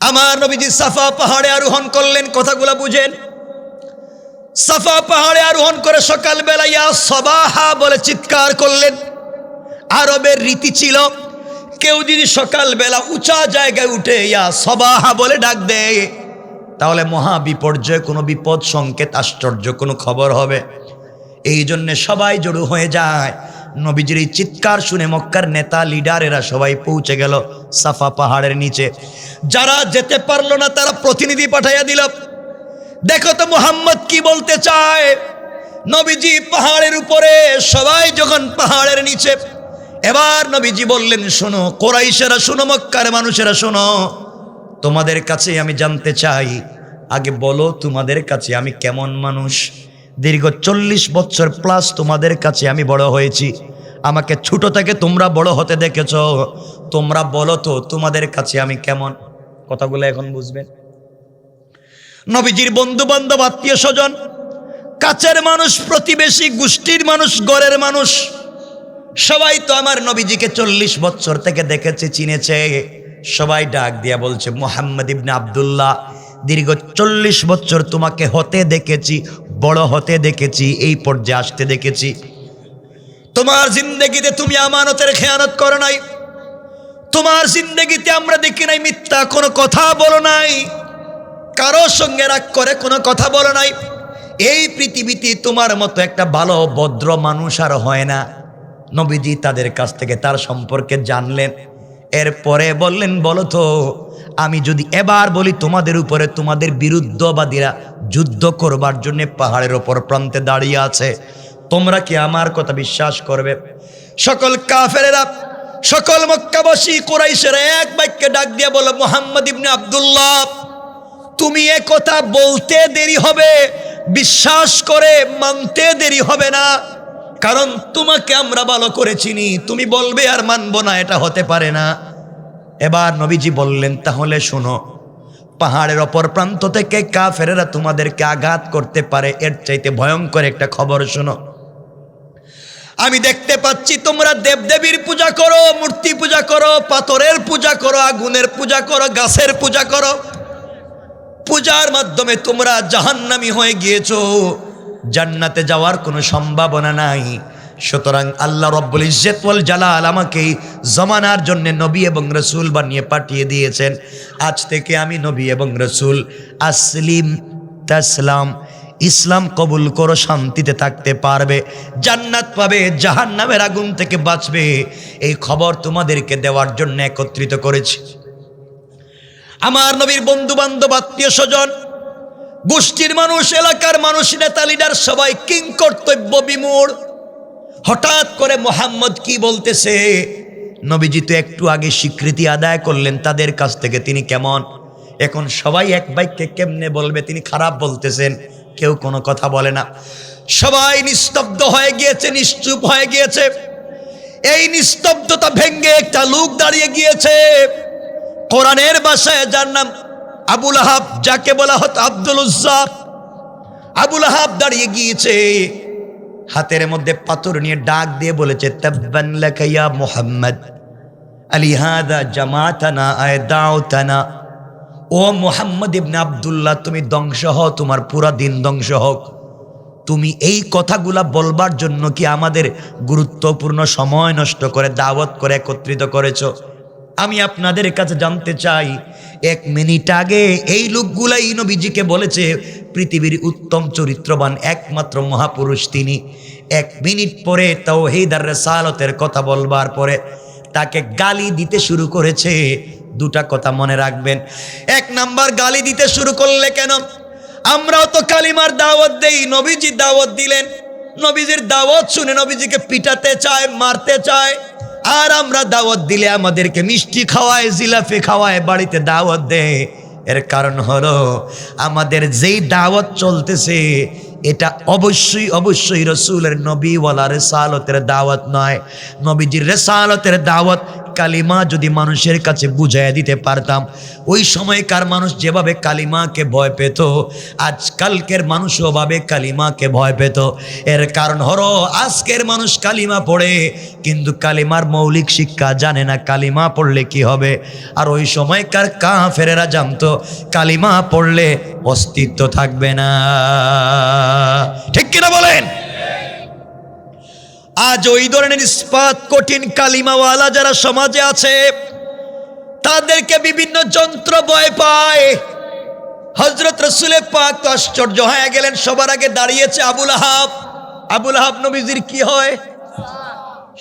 আমার নবীজি সাফা পাহাড়ে আরোহণ করলেন। কথাগুলো বুঝেন। সাফা পাহাড়ে আরোহণ করে সকালবেলা ইয়া সবাহা বলে চিৎকার করলেন। আরবের রীতি ছিল, কেউ যদি সকালবেলা উঁচা জায়গায় উঠে ইয়া সবাহা বলে ডাক দেয়, তাহলে মহা বিপর্যয়, কোনো বিপদ সংকেত, আশ্চর্য কোনো খবর হবে। এই জন্যে সবাই জড়ো হয়ে যায়। নবীজির এই চিৎকার শুনে মক্কার নেতা লিডারেরা সবাই পৌঁছে গেল সাফা পাহাড়ের নিচে। যারা যেতে পারলো না তারা প্রতিনিধি পাঠাইয়া দিল, দেখো তো মুহাম্মদ কি বলতে চায়। নবীজি পাহাড়ের উপরে, সবাই যখন পাহাড়ের নিচে, এবার নবীজি বললেন, শোনো কোরাইশেরা, শোনো মক্কার মানুষেরা, শোনো, তোমাদের কাছে আমি জানতে চাই, আগে বলো তোমাদের কাছে আমি কেমন মানুষ। দীর্ঘ 40 বছর প্লাস তোমাদের কাছে আমি বড় হয়েছি, আমাকে ছোট থেকে তোমরা বড় হতে দেখেছ, তোমরা বলো তো তোমাদের কাছে আমি কেমন। কথাগুলো এখন বুঝবেন। নবীজির বন্ধু বান্ধব, আত্মীয় স্বজন, কাছের মানুষ, প্রতিবেশী, গোষ্ঠীর মানুষ, ঘরের মানুষ, সবাই তো আমার নবীজিকে 40 বছর থেকে দেখেছে, চিনেছে। সবাই ডাক দিয়া বলছে, মুহাম্মদ ইবনে আব্দুল্লাহ, দীর্ঘ 40 বছর তোমাকে হতে দেখেছি, বড় হতে দেখেছি, এই পর্যায়ে আসতে দেখেছি। তোমার জিন্দেগিতে তুমি আমানতের খেয়ানত করো নাই, তোমার জিন্দেগিতে আমরা দেখি নাই মিথ্যা কোনো কথা বলো নাই, কারো সঙ্গে রাগ করে কোনো কথা বলো নাই। এই পৃথিবীতে তোমার মতো একটা ভালো ভদ্র মানুষ আর হয় না। নবীজি তাদের কাছ থেকে তার সম্পর্কে জানলেন। এরপরে বললেন, বলো তো, আমি যদি এবার বলি তোমাদের উপরে তোমাদের বিরুদ্ধবাদীরা যুদ্ধ করবার জন্য পাহাড়ের ওপর প্রান্তে দাঁড়িয়ে আছে, তোমরা কি আমার কথা বিশ্বাস করবে? সকল কাফেরেরা, সকল মক্কাবাসী কুরাইশেরা এক বাক্যে ডাক দিয়ে বলো, মুহাম্মদ ইবনে আব্দুল্লাহ, তুমি এ কথা বলতে দেরি হবে, বিশ্বাস করে মানতে দেরি হবে না, কারণ তোমাকে আমরা ভালো করে চিনি, তুমি বলবে আর মানবো না, এটা হতে পারে না। এবার নবীজি বললেন, তাহলে শোনো, পাহাড়ের অপর প্রান্ত থেকে কাফেরেরা তোমাদেরকে আঘাত করতে পারে, এর চাইতে ভয়ঙ্কর একটা খবর শোনো। আমি দেখতে পাচ্ছি তোমরা দেবদেবীর পূজা করো, মূর্তি পূজা করো, পাথরের পূজা করো, আগুনের পূজা করো, গাছের পূজা করো, পূজার মাধ্যমে তোমরা জাহান্নামী হয়ে গিয়েছো, জান্নাতে যাওয়ার কোনো সম্ভাবনা নাই। সুতরাং আল্লাহ রব্বুল ইজ্জত ওয়াল জালাল আমাকে জমানার জন্য নবী এবং রসুল বানিয়ে পাঠিয়ে দিয়েছেন। আজ থেকে আমি নবী এবং রসুল, আসলিম তাসলাম, ইসলাম কবুল করো, শান্তিতে থাকতে পারবে, জান্নাত পাবে, জাহান্নামের আগুন থেকে বাঁচবে, এই খবর তোমাদেরকে দেওয়ার জন্য একত্রিত করেছি। আমার নবীর বন্ধু বান্ধব, আত্মীয় স্বজন, গোষ্ঠীর মানুষ, এলাকার মানুষ, নেতা লিডার সবাই কিং কর্তব্য বিমূঢ়। হঠাৎ করে মুহাম্মদ কি বলতেছে? নবীজি তো একটু আগে স্বীকৃতি আদায় করলেন তাদের কাছ থেকে তিনি কেমন, এখন সবাই এক বাক্যে কেমনে বলবে তিনি খারাপ বলতেছেন? কেউ কোনো কথা বলে না, সবাই নিস্তব্ধ হয়ে গিয়েছে, নিশ্চুপ হয়ে গিয়েছে। এই নিস্তব্ধতা ভেঙ্গে একটা লোক দাঁড়িয়ে গিয়েছে, কোরআনের ভাষায় যার নাম আবুল আহাব, যাকে বলা হতো আব্দুল উজ্জা। আবুল আহাব দাঁড়িয়ে গিয়েছে, হাতের মধ্যে পাথর নিয়ে ডাক দিয়ে বলেছে, তাব্বান লাকা ইয়া মুহাম্মদ আলিহাদা জামাতানা আয়দাউতানা। ও মুহাম্মদ ইবনে আব্দুল্লাহ, তুমি ধ্বংস হও, তোমার পুরা দিন ধ্বংস হোক। তুমি এই কথাগুলা বলবার জন্য কি আমাদের গুরুত্বপূর্ণ সময় নষ্ট করে দাওয়াত করে একত্রিত করেছো? আমি আপনাদের কাছে জানতে চাই, 1 মিনিট আগে এই লোকগুলাই নবীজিকে বলেছে পৃথিবীর উত্তম চরিত্রবান একমাত্র মহাপুরুষ তিনি। 1 মিনিট পরে তাওহীদ আর রিসালাতের কথা বলবার পরে তাকে গালি দিতে শুরু করেছে। দুটা কথা মনে রাখবেন। 1 নাম্বার, গালি দিতে শুরু করলে কেন? আমরাও তো কালিমার দাওয়াত দেই, নবীজি দাওয়াত দিলেন, নবীজির দাওয়াত শুনে নবীজিকে পিটাতে চায়, মারতে চায়, আর আমরা দাওয়াত দিলে আমাদেরকে মিষ্টি খাওয়ায়, জিলাপি খাওয়ায়, বাড়িতে দাওয়াত দেয়। এর কারণ হলো আমাদের যেই দাওয়াত চলতেছে এটা অবশ্যই অবশ্যই রসুলের নবীওয়ালা রেসালতের দাওয়াত নয়। নবীজির রেসালতের দাওয়াত কালিমা যদি মানুষের কাছে বুঝাইয়া দিতে পারতাম, ওই সময়কার মানুষ যেভাবে কালিমাকে ভয় পেত, আজকালকের মানুষও ভাবে কালিমাকে ভয় পেত। এর কারণ হলো আজকের মানুষ কালিমা পড়ে কিন্তু কালিমার মৌলিক শিক্ষা জানে না, কালিমা পড়লে কি হবে। আর ওই সময়কার কাফেরেরা জানতো কালিমা পড়লে অস্তিত্ব থাকবে না। ঠিক কিনা বলেন? আজ ওই ধরনের ইস্পাত কঠিন কালিমাওয়ালা যারা সমাজে আছে, তাদেরকে বিভিন্ন যন্ত্র ভয় পায়। হযরত রাসূল পাক তো আশ্চর্য হয়ে গেলেন। সবার আগে দাঁড়িয়েছে আবুল আহাব। আবুল আহাব নবীজির কি হয়?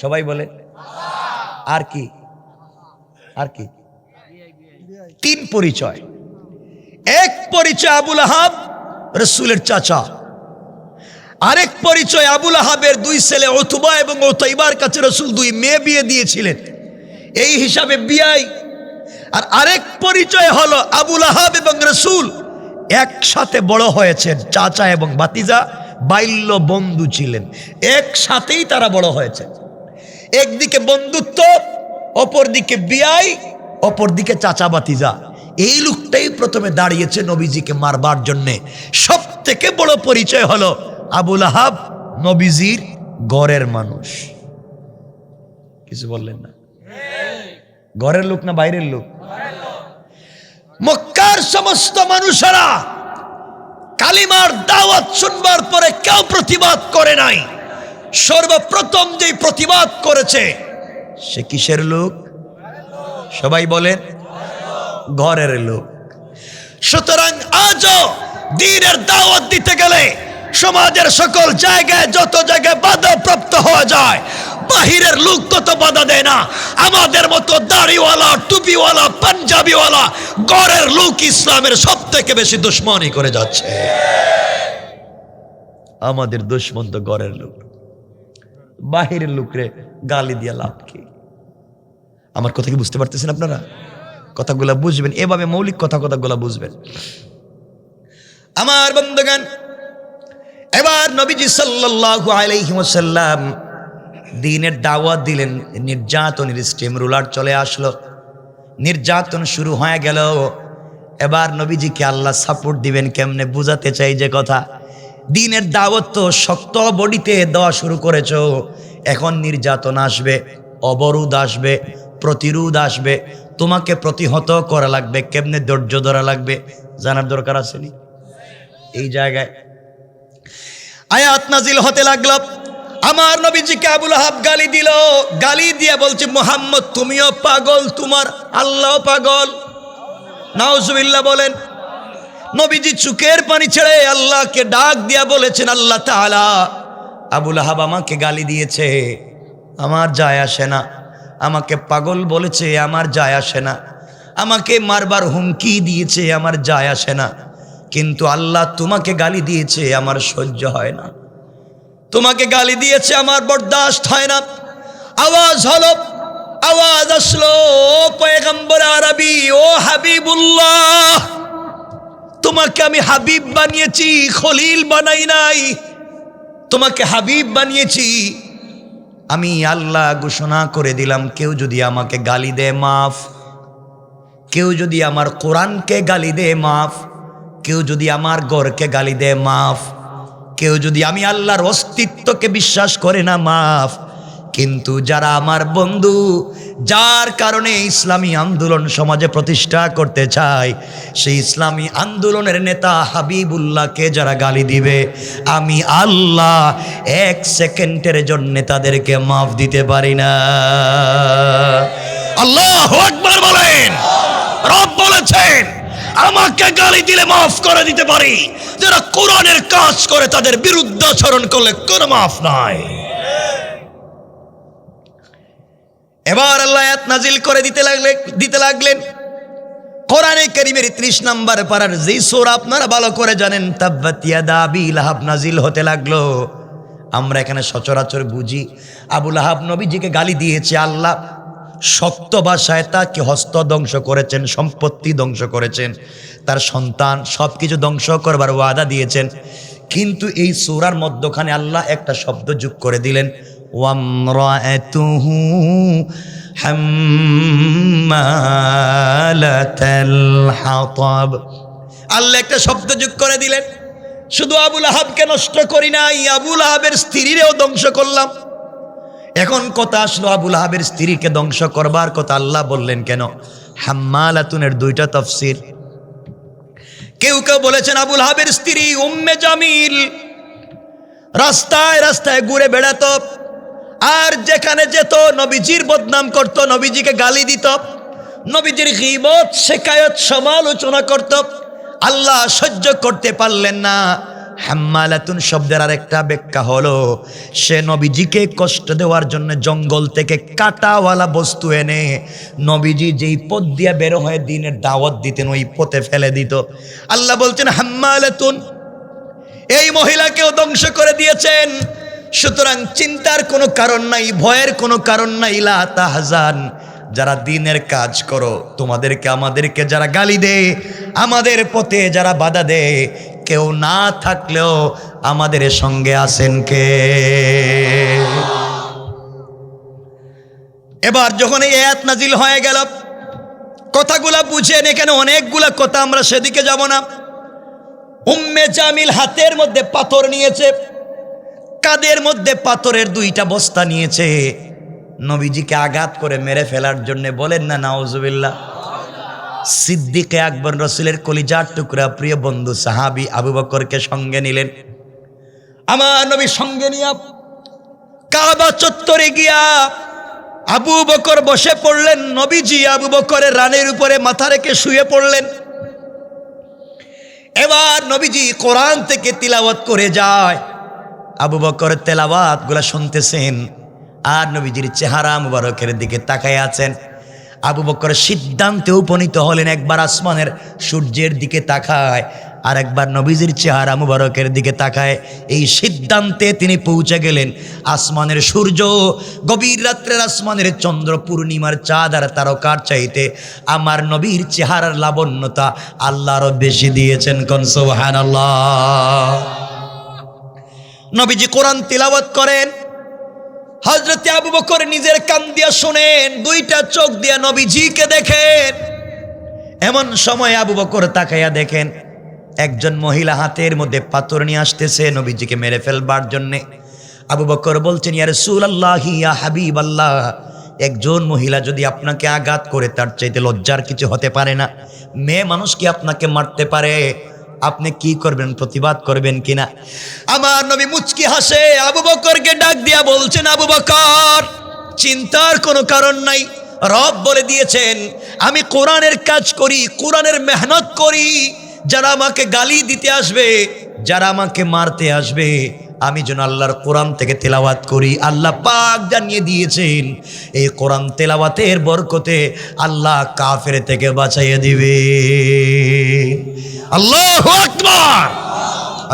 সবাই বলে আর কি? আর কি? তিন পরিচয়। এক পরিচয় আবুল আহাব রাসূলের চাচা, আরেক পরিচয় আবুল আহাবের দুই ছেলে উতবা এবং উতাইবার কাছে রাসূল দুই মেয়ে বিয়ে দিয়েছিলেন, এই হিসাবে বিয়াই। আর আরেক পরিচয় হলো আবুল আহাব এবং রাসূল একসাথে বড় হয়েছেন, চাচা এবং ভাতিজা বাল্য বন্ধু ছিলেন, একসাথেই তারা বড় হয়েছে। একদিকে বন্ধুত্ব, অপরদিকে বিয়াই, অপরদিকে চাচা ভাতিজা। এই লোকটাই প্রথমে দাঁড়িয়েছে নবীজিকে মারবার জন্যে। সব থেকে বড় পরিচয় হলো আবুল আহাব নবীজির ঘরের মানুষ। কিছু বললেন না? ঘরের লোক না বাইরের লোক? মক্কার সমস্ত মানুষেরা কালিমার দাওয়াত শুনবার পরে কেউ প্রতিবাদ করে নাই। সর্বপ্রথম যে প্রতিবাদ করেছে সে কিসের লোক? সবাই বলেন ঘরের লোক। সুতরাং আজও দ্বীনের দাওয়াত দিতে গেলে সমাজের সকল জায়গায় যত জায়গায় বাধা প্রাপ্ত হয়ে যায়, বাহিরের লোক তত বাধা দেয় না। আমাদের মতো দাড়িওয়ালা, টুপিওয়ালা, পাঞ্জাবিওয়ালা ঘরের লোক ইসলামের সব থেকে বেশি দুশ্মনী করে যাচ্ছে। আমাদের দুশ্মন তো ঘরের লোক। বাহিরের লোকরে গালি দিয়ে লাভ কি? আমার কথা কি বুঝতে পারতেছেন আপনারা? কথাগুলা বুঝবেন, এভাবে মৌলিক কথাগুলা বুঝবেন। আমার বন্ধুগণ, এবার নবীজি সাল্লাল্লাহু আলাইহি ওয়াসাল্লাম দ্বীনের দাওয়াত দিলেন। নির্যাতনের স্টিম রুলার চলে আসলো, নির্যাতন শুরু হয়ে গেল। এবার নবীজিকে আল্লাহ সাপোর্ট দিবেন কেমনে বুঝাতে চাই যে কথা। দ্বীনের দাওয়াত তো শক্ত বডিতে দেওয়া শুরু করেছো, এখন নির্যাতন আসবে, অবরোধ আসবে, প্রতিরোধ আসবে, তোমাকে প্রতিহত করা লাগবে। কেমনে ধৈর্য ধরা লাগবে জানার দরকার আছে নি? এই জায়গায় আয়াত নাজিল হতে লাগলো। আমার নবীজিকে আবুল আহাব গালি দিল, গালি দিয়ে বলছে মুহাম্মদ তুমিও পাগল, তোমার আল্লাহ পাগল। নাউজুবিল্লাহ বলেন। নবীজি চোখের পানি ছেড়ে আল্লাহকে ডাক দিয়া বলেছেন, আল্লাহ তাআলা আবুল আহাব আমাকে গালি দিয়েছে, আমার যায় আসে না। আমাকে পাগল বলেছে, আমার যায় আসে না। আমাকে মারবার হুমকি দিয়েছে, আমার যায় আসে না। কিন্তু আল্লাহ তোমাকে গালি দিয়েছে, আমার সহ্য হয় না। তোমাকে গালি দিয়েছে, আমার বরদাস্ত হয় না। আওয়াজ হলো, আওয়াজ আসলো, পয়গম্বর আরবি, ও হাবিবুল্লাহ, তোমাকে আমি হাবিব বানিয়েছি, খলিল বানাই নাই। তোমাকে হাবিব বানিয়েছি। আমি আল্লাহ ঘোষণা করে দিলাম, কেউ যদি আমাকে গালি দেয় মাফ, কেউ যদি আমার কোরআনকে গালি দেয় মাফ, কেউ যদি আমার ঘরকে গালি দেয় মাফ, কেউ যদি আমি আল্লাহর অস্তিত্বকে বিশ্বাস করে না মাফ। কিন্তু যারা আমার বন্ধু, যার কারণে ইসলামী আন্দোলন সমাজে প্রতিষ্ঠা করতে চায়, সেই ইসলামী আন্দোলনের নেতা হাবিবুল্লাহকে যারা গালি দিবে, আমি আল্লাহ এক সেকেন্ডের জন্য তাদেরকে মাফ দিতে পারি না। আল্লাহু আকবার বলেন। রব বলেছেন আমাকে গালি দিলে মাফ করে দিতে পারি, যারা কোরআনের কাজ করে তাদের বিরুদ্ধে আচরণ করলে কোনো মাফ নাই। এবার আল্লাহ আয়াত নাজিল করে দিতে লাগলেন। কোরআনে কারীমের 30 নম্বর পারার যেই সূরা আপনারা ভালো করে জানেন, তাব্বাত ইয়াদা আবি লাহাব নাজিল হতে লাগলো। আমরা এখানে সচরাচর বুঝি আবু লাহাব নবীজিকে গালি দিয়েছে, আল্লাহ শক্ত ভাষায় তাকে হস্ত ধ্বংস করেছেন, সম্পত্তি ধ্বংস করেছেন, তার সন্তান সবকিছু ধ্বংস করবার ওয়াদা দিয়েছেন। কিন্তু এই সূরার মধ্যখানে আল্লাহ একটা শব্দ যোগ করে দিলেন, ওয়ামরাআতুহু হাম্মালাতাল হাতাব। আল্লাহ একটা শব্দ যোগ করে দিলেন, শুধু আবুল আহাবকে নষ্ট করি নাই, আবুল আহাবের স্ত্রীরেও ধ্বংস করলাম। এখন কথা আসলো, আবুল আহাবের স্ত্রীকে ধ্বংস করবার কথা আল্লাহ বললেন কেন? হাম্মালাতুনের দুইটা তাফসীর। কেউ কেউ বলেছেন আবুল আহাবের স্ত্রী উম্মে জামিল রাস্তায় রাস্তায় ঘুরে বেড়াতো, আর যেখানে যেত নবীজির বদনাম করত, নবীজিকে গালি দিত, নবীজির গীবত শিকায়ত সমালোচনা করত। আল্লাহ সহ্য করতে পারলেন না। হাম্মালাতুন শব্দের আরেকটা ব্যাখ্যা হলো, সে নবীজিকে কষ্ট দেওয়ার জন্য জঙ্গল থেকে কাঁটাওয়ালা বস্তু এনে নবীজি যেই পথ দিয়ে বের হয়ে দিনের দাওয়াত দিতেন ওই পথে ফেলে দিত। আল্লাহ বলছেন হাম্মালাতুন, এই মহিলাকেও ধ্বংস করে দিয়েছেন। সুতরাং চিন্তার কোনো কারণ নাই, ভয়ের কোনো কারণ নাই। লা তাহজান, যারা দিনের কাজ করো, তোমাদেরকে আমাদেরকে যারা গালি দেয়, আমাদের পথে যারা বাধা দেয়, কেউ না থাকলেও আমাদের সঙ্গে আছেন কে? এবার যখন এই আয়াত নাজিল হয়ে গেল, কথাগুলা বুঝেন, এখানে অনেকগুলা কথা, আমরা সেদিকে যাব না। উম্মে জামিল হাতের মধ্যে পাথর নিয়েছে, কাঁধের মধ্যে পাথরের দুইটা বস্তা নিয়েছে, নবীজিকে আঘাত করে মেরে ফেলার জন্য। বলেন না নাউজুবিল্লাহ। সিদ্দিকে আকবর, রসুলের কলিজার টুকরা প্রিয় বন্ধু সাহাবী আবু বকরকে সঙ্গে নিলেন। আমার নবী সঙ্গে নিয়ে কাবা চত্বরে গিয়া আবু বকর বসে পড়লেন। নবীজি আবু বকরের রানের উপরে মাথা রেখে শুয়ে পড়লেন। এবার নবীজি কোরআন থেকে তিলাওয়াত করে যায়। আবু বকর তেলাওয়াত গুলা শুনতেছেন আর নবীজির চেহারা মুবারকের দিকে তাকায় আছেন। আবু বকর সিদ্ধান্তে উপনীত হলেন, একবার আসমানের সূর্যের দিকে তাকায় আর একবার নবীজির চেহারা মুবারকের দিকে তাকায়। এই সিদ্ধান্তে তিনি পৌঁছে গেলেন, আসমানের সূর্য গভীর রাত্রের আসমানের চন্দ্র পূর্ণিমার চাঁদ আর তারকার চাইতে আমার নবীর চেহারার লাবণ্যতা আল্লাহ আরো বেশি দিয়েছেন। কোন সুবহানাল্লাহ। নবীজি কোরআন তিলাওয়াত করেন, হযরতে আবু বকর নিজের কান দিয়া শোনেন, দুইটা চোখ দিয়া নবীজিকে দেখেন। এমন সময় আবু বকর তাকাইয়া দেখেন একজন মহিলা হাতের মধ্যে পাথর নিয়ে আসতেছে নবীজিকে মেরে ফেলবার জন্যে। আবু বকর বলছেন, ইয়া রাসূলুল্লাহ, ইয়া হাবিবাল্লাহ, একজন মহিলা যদি আপনাকে আঘাত করে তার চাইতে লজ্জার কিছু হতে পারে না। মেয়ে মানুষ কি আপনাকে মারতে পারে? আপনি কি করবেন? প্রতিবাদ করবেন কিনা? আমার নবী মুচকি হাসে, আবু বকরকে ডাক দিয়া বলছেন, আবু বকর, চিন্তার কোনো কারণ নাই। রব বলে দিয়েছেন আমি কোরআনের কাজ করি, কোরআনের মেহনত করি। যারা আমাকে গালি দিতে আসবে, যারা আমাকে মারতে আসবে, আমি যেন আল্লাহর কোরআন থেকে তেলাওয়াত করি। আল্লাহ পাক জানিয়ে দিয়েছেন এই কোরআন তেলাওয়াতের বরকতে আল্লাহ কাফের থেকে বাঁচাইয়া দিবে। আল্লাহু আকবার।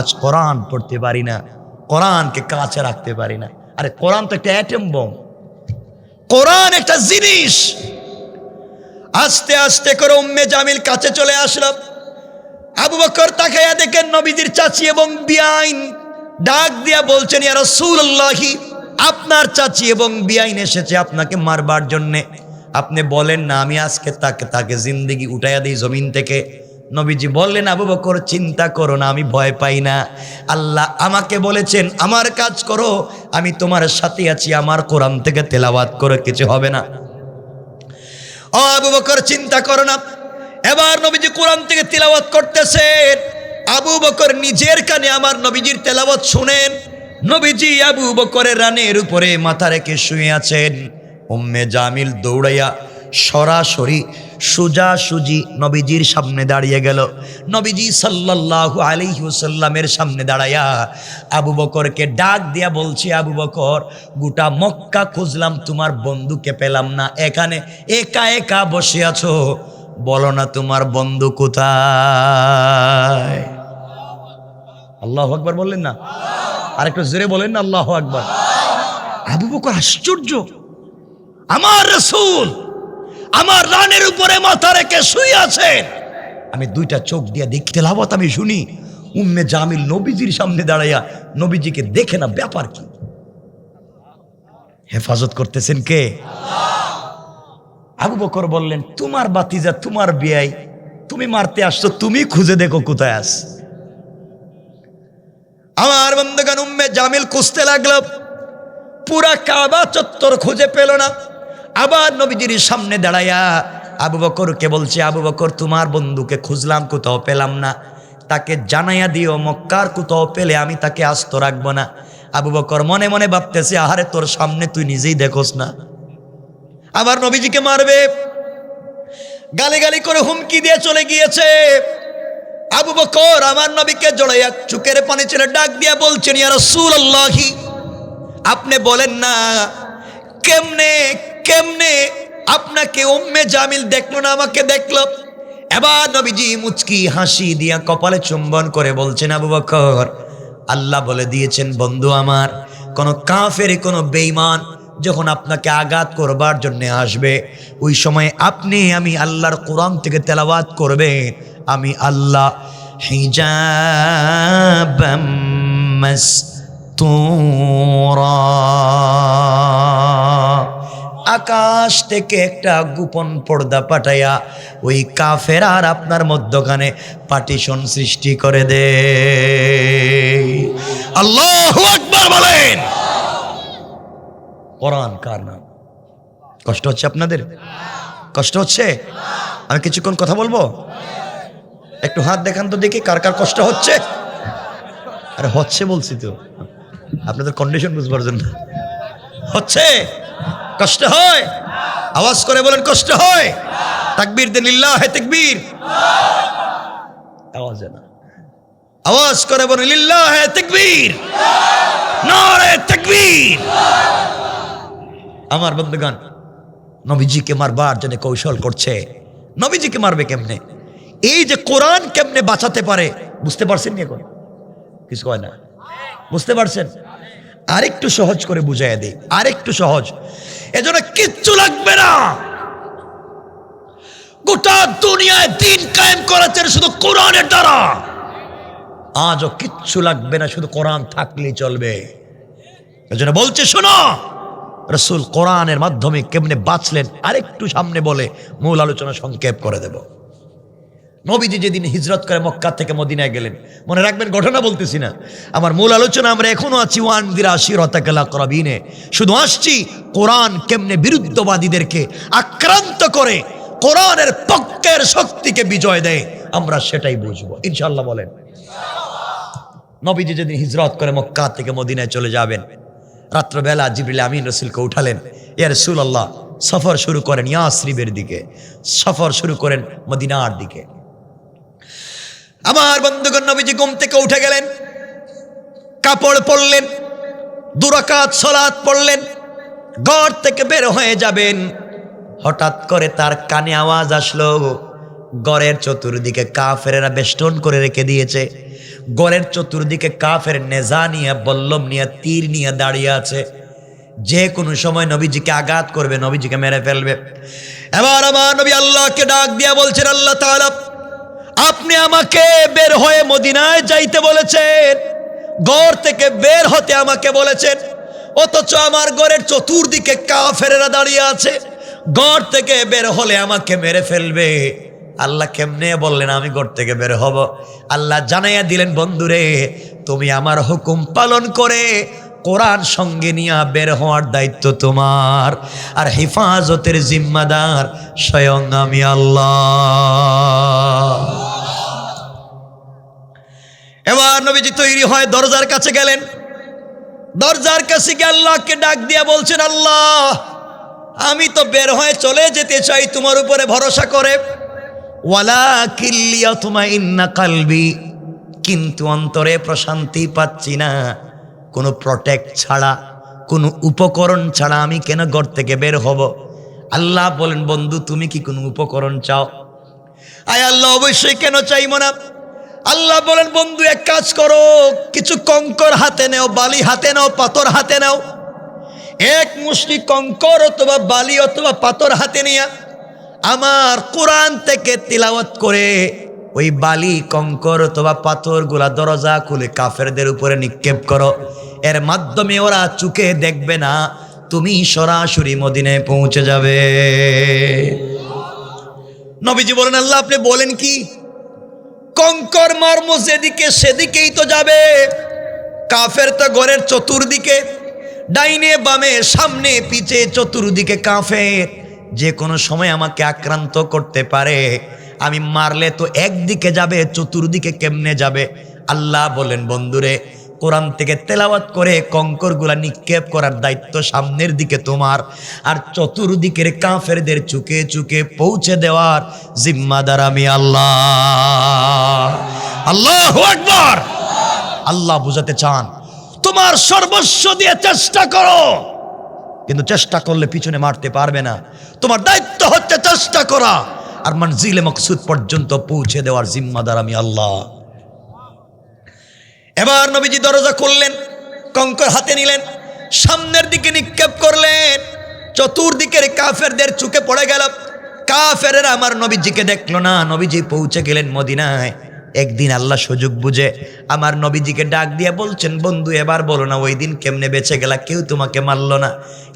আজ কোরআন পড়তে পারি না, কোরআনকে কাছে রাখতে পারি না। আরে কোরআন তো একটা অ্যাটম বোম, কোরআন একটা জিনিস। আস্তে আস্তে করে উম্মে জামিল কাছে চলে আসলো। আবু বকর তাকায়া দেখেন নবীজির চাচি এবং বিআইন, ডাক দিয়া বলছেন, ইয়া রাসূলুল্লাহ, আপনার চাচি এবং বিআইন এসেছে আপনাকে মারবার জন্যে। আপনি বলেন না আমি আজকে তাকে জিন্দেগি উঠাইয়া দিই জমিন থেকে। নবীজি বললেন, আবু বকর চিন্তা করো না, আমি ভয় পাই না। আল্লাহ আমাকে বলেছেন আমার কাজ করো, আমি তোমার সাথে আছি, আমার কোরআন থেকে তেলাওয়াত করে কিছু হবে না। ও আবু বকর চিন্তা করো না। এবার নবীজি কোরআন থেকে তেলাওয়াত করতেছেন। আবু বকর নিজের কানে আমার নবীজির তেলাওয়াত শুনেন। নবীজি আবু বকরের রানের উপরে মাথা রেখে শুয়ে আছেন। উম্মে জামিল দৌড়াইয়া সরাসরি সোজাসুজি নবীজির সামনে দাঁড়িয়ে গেল। নবীজি সাল্লাল্লাহু আলাইহি ওয়াসাল্লামের সামনে দাঁড়াইয়া আবু বকরকে ডাক দিয়া বলছে, আবু বকর, গোটা মক্কা খুঁজলাম, তোমার বন্ধুকে পেলাম না, এখানে একা একা বসে আছো, বলো না তোমার বন্ধু কোথায়? আল্লাহু আকবার বললেন না? আরেকটু জোরে বলেন না, আল্লাহু আকবার। আবু বকর আশ্চর্য, আমার রাসূল আমার রানের উপরে মাথা রেখে শুয়ে আছেন, আমি দুইটা চোখ দিয়ে দেখতে লাভত আমি শুনি উম্মে জামিল নবীজির সামনে দাঁড়াইয়া নবীজিকে দেখে না, ব্যাপার কি? হেফাজত করতেছেন কে? আবু বকর বললেন, তোমার বাতিজা, তোমার বিয়াই, তুমি মারতে আসছো, তুমি খুঁজে দেখো কোথায় আস। আমার বন্ধুগণ, উম্মে জামিল খুঁজতে লাগলো, পুরা কাবা চত্বর খুঁজে পেল না। আবার নবীজির সামনে দাঁড়াইয়া আবু বকরকে বলছে, আবু বকর, তোমার বন্ধুকে খুঁজলাম, কোথাও পেলাম না, তাকে জানাইয়া দিও মক্কার কোথাও পেলে আমি তাকে আস্ত রাখবো না। আবু বকর মনে মনে ভাবতেছে, আহারে তোর সামনে তুই নিজেই দেখোস না, আবার নবীজিকে মারবে, গালি গালি করে হুমকি দিয়ে চলে গিয়েছে। আবু বকর আমার নবীকে জড়াইয়া চোখের পানি ছেড়ে ডাক দিয়া বলছেন, ইয়া রাসূলুল্লাহি, আপনি বলেন না কেমনে কেমনে আপনাকে উম্মে জামিল দেখলো না, আমাকে দেখলো। এবার নবীজি মুচকি হাসি দিয়া কপালে চুম্বন করে বলছেন, আবু বকর, আল্লাহ বলে দিয়েছেন বন্ধু আমার, কোন কাফের, কোন বেঈমান যখন আপনাকে আঘাত করবার জন্য আসবে, ওই সময় আমি আল্লাহর কোরআন থেকে তেলাওয়াত করবে, আমি আল্লাহ হিজাবাম মাসতুরা, আকাশ থেকে একটা গোপন পর্দা পাঠাইয়া ওই কাফের আর আপনার মধ্যখানে পার্টিশন সৃষ্টি করে দে। আল্লাহু আকবার বলেন। কোরআন কার নাম? কষ্ট হচ্ছে আপনাদের? কষ্ট হচ্ছে? আমি কিছুক্ষণ কথা বলবো, একটু হাত দেখান তো দেখি কার কার কষ্ট হচ্ছে। আরে হচ্ছে বলছি তো, আপনাদের কন্ডিশন বুঝবার জন্য। হচ্ছে? কষ্ট হয়? আওয়াজ করে বলেন কষ্ট হয়। তাকবীর দেন, লিল্লাহে তাকবীর। আওয়াজ না, আওয়াজ করে বলেন লিল্লাহে তাকবীর, নারে তাকবীর। আমার বন্ধুগণ, নবীজিকে মারবার জন্য কৌশল করছে। নবীজিকে মারবে কেমনে? এই যে কোরআন কেমনে বাঁচাতে পারে বুঝতে পারছেন? এখন কিছু কয় না, বুঝতে পারছেন? আরেকটু সহজ করে বুঝাইয়া দেই, আরেকটু সহজ। এজন্য কিচ্ছু লাগবে না, গোটা দুনিয়ায় দিন কায়েম করেছেন শুধু কোরআনের দ্বারা। আজও কিচ্ছু লাগবে না, শুধু কোরআন থাকলেই চলবে। এজন্য বলছে, শোনো, রাসূল কোরআনের মাধ্যমে কেমনে বাঁচলেন আরেকটু সামনে বলে মূল আলোচনা সংক্ষেপ করে দেব। নবীজি যেদিন হিজরত করে মক্কা থেকে মদিনায় গেলেন, মনে রাখবেন, ঘটনা বলতেছি না, আমার মূল আলোচনা আমরা এখনো আছি ওয়ানদির আশিরাতাকাল আকরাবিনে। শুধু আসছি কোরআন কেমনে বিরুদ্ধবাদীদেরকে আক্রান্ত করে কোরআনের পক্ষের শক্তিকে বিজয় দেয়, আমরা সেটাই বুঝবো ইনশাআল্লাহ। বলেন, নবীজি যেদিন হিজরত করে মক্কা থেকে মদিনায় চলে যাবেন, রাত্রবেলা জিবরিল আমিন রাসূলকে উঠালেন, ইয়া রাসূলুল্লাহ, সফর শুরু করেন ইয়াসরিবের দিকে, সফর শুরু করেন মদিনার দিকে। আমার বন্ধুগণ, নবীজি ঘুম থেকে উঠে গেলেন, কাপড় পরলেন, 2 রাকাত সালাত পড়লেন, ঘর থেকে বের হয়ে যাবেন। হঠাৎ করে তার কানে আওয়াজ আসলো, ঘরের চতুর্দিকে কাফেরেরা বেষ্টন করে রেখে দিয়েছে। ঘরের চতুর্দিকে কাফের নেজা নিয়ে, বল্লম নিয়ে, তীর নিয়ে দাঁড়িয়ে আছে, যে কোনো সময় নবীজিকে আঘাত করবে, নবীজিকে মেরে ফেলবে। এবার আমার নবী আল্লাহকে ডাক দিয়া বলছেন, আল্লাহ তাআলা, আপনি আমাকে বের হয়ে মদিনায় যাইতে বলেছেন, ঘর থেকে বের হতে আমাকে বলেছেন, অথচ আমার ঘরের চতুর্দিকে কাফেরেরা দাঁড়িয়ে আছে, ঘর থেকে বের হলে আমাকে মেরে ফেলবে। আল্লাহ কেমনে বললেন আমি ঘর থেকে বের হব? আল্লাহ জানাইয়া দিলেন, বন্ধুরে, তুমি আমার হুকুম পালন করে কোরআন সঙ্গে নিয়ে বের হওয়ার দায়িত্ব তোমার, আর হেফাজতের জিম্মাদার স্বয়ং আমি আল্লাহ। এবার নবীজি তৈরি হয় দরজার কাছে গেলেন, দরজার কাছে গিয়ে আল্লাহকে ডাক দিয়া বলছেন, আল্লাহ, আমি তো বের হয়ে চলে যেতে চাই তোমার উপরে ভরসা করে, ওয়ালাকিন লিয়াতমাইন্না কলবি, কিন্তু অন্তরে প্রশান্তি পাচ্ছি না। কোনো প্রটেক্ট ছাড়া, কোনো উপকরণ ছাড়া আমি কেন ঘর থেকে বের হব? আল্লাহ বলেন, বন্ধু, তুমি কি কোনো উপকরণ চাও? আয় আল্লাহ, অবশ্যই, কেন চাইব না। আল্লাহ বলেন, বন্ধু, এক কাজ করো, কিছু কঙ্কর হাতে নাও, বালি হাতে নাও, পাথর হাতে নাও। এক মুষ্টি কঙ্কর অথবা বালি অথবা পাথর হাতে নিয়ে আমার কোরআন থেকে তিলাওয়াত করে ওই বালি, কঙ্কর অথবা পাথরগুলা দরজা খুলে কাফেরদের উপরে নিক্ষেপ করো। এর মাধ্যমে ওরা চোখে দেখবে না, তুমি সরাসরি মদিনায় পৌঁছে যাবে। নবীজি বলেন, আল্লাহ আপনি বলেন কি? কঙ্কর মারমো যেদিকে সেদিকেই তো যাবে। কাফের তো ঘরের চতুর্দিকে, ডাইনে বামে সামনে পিছে চতুর্দিকে কাফের, যে কোনো সময় আমাকে আক্রান্ত করতে পারে। আমি মারলে তো একদিকে যাবে, চতুর্দিকে কেমনে যাবে? আল্লাহ বলেন, বন্ধুরে কোরআন থেকে তেলাওয়াত করে কঙ্করগুলা নিক্ষেপ করার দায়িত্ব সামনের দিকে তোমার, আর চতুর্দিকের কাফেরদের চুকে চুকে পৌঁছে দেওয়ার জিম্মাদার আমি আল্লাহ। আল্লাহু আকবার। আল্লাহ বুঝাতে চান, তোমার সর্বস্ব দিয়ে চেষ্টা করো, কিন্তু চেষ্টা করলে পিছনে মারতে পারবে না। তোমার দায়িত্ব হচ্ছে চেষ্টা করা, আর মনজিলে মকসুদ পর্যন্ত পৌঁছে দেওয়ার জিম্মাদার আমি আল্লাহ। এবার নবীজি দরজা খুললেন, কঙ্কর হাতে নিলেন, সামনের দিকে নিক্ষেপ করলেন, চতুর্দিকের কাফেরদের চুকে পড়ে গেল। কাফেরেরা আমার নবীজিকে দেখলো না। নবীজি পৌঁছে গেলেন মদিনায়। একদিন আল্লাহ সুযোগ বুঝে আমার নবীজিকে ডাক দিয়ে বলছেন, বন্ধু এবার বলো না, ওই দিন কেমনে বেঁচে গেলা? কেউ তোমাকে মারলো না,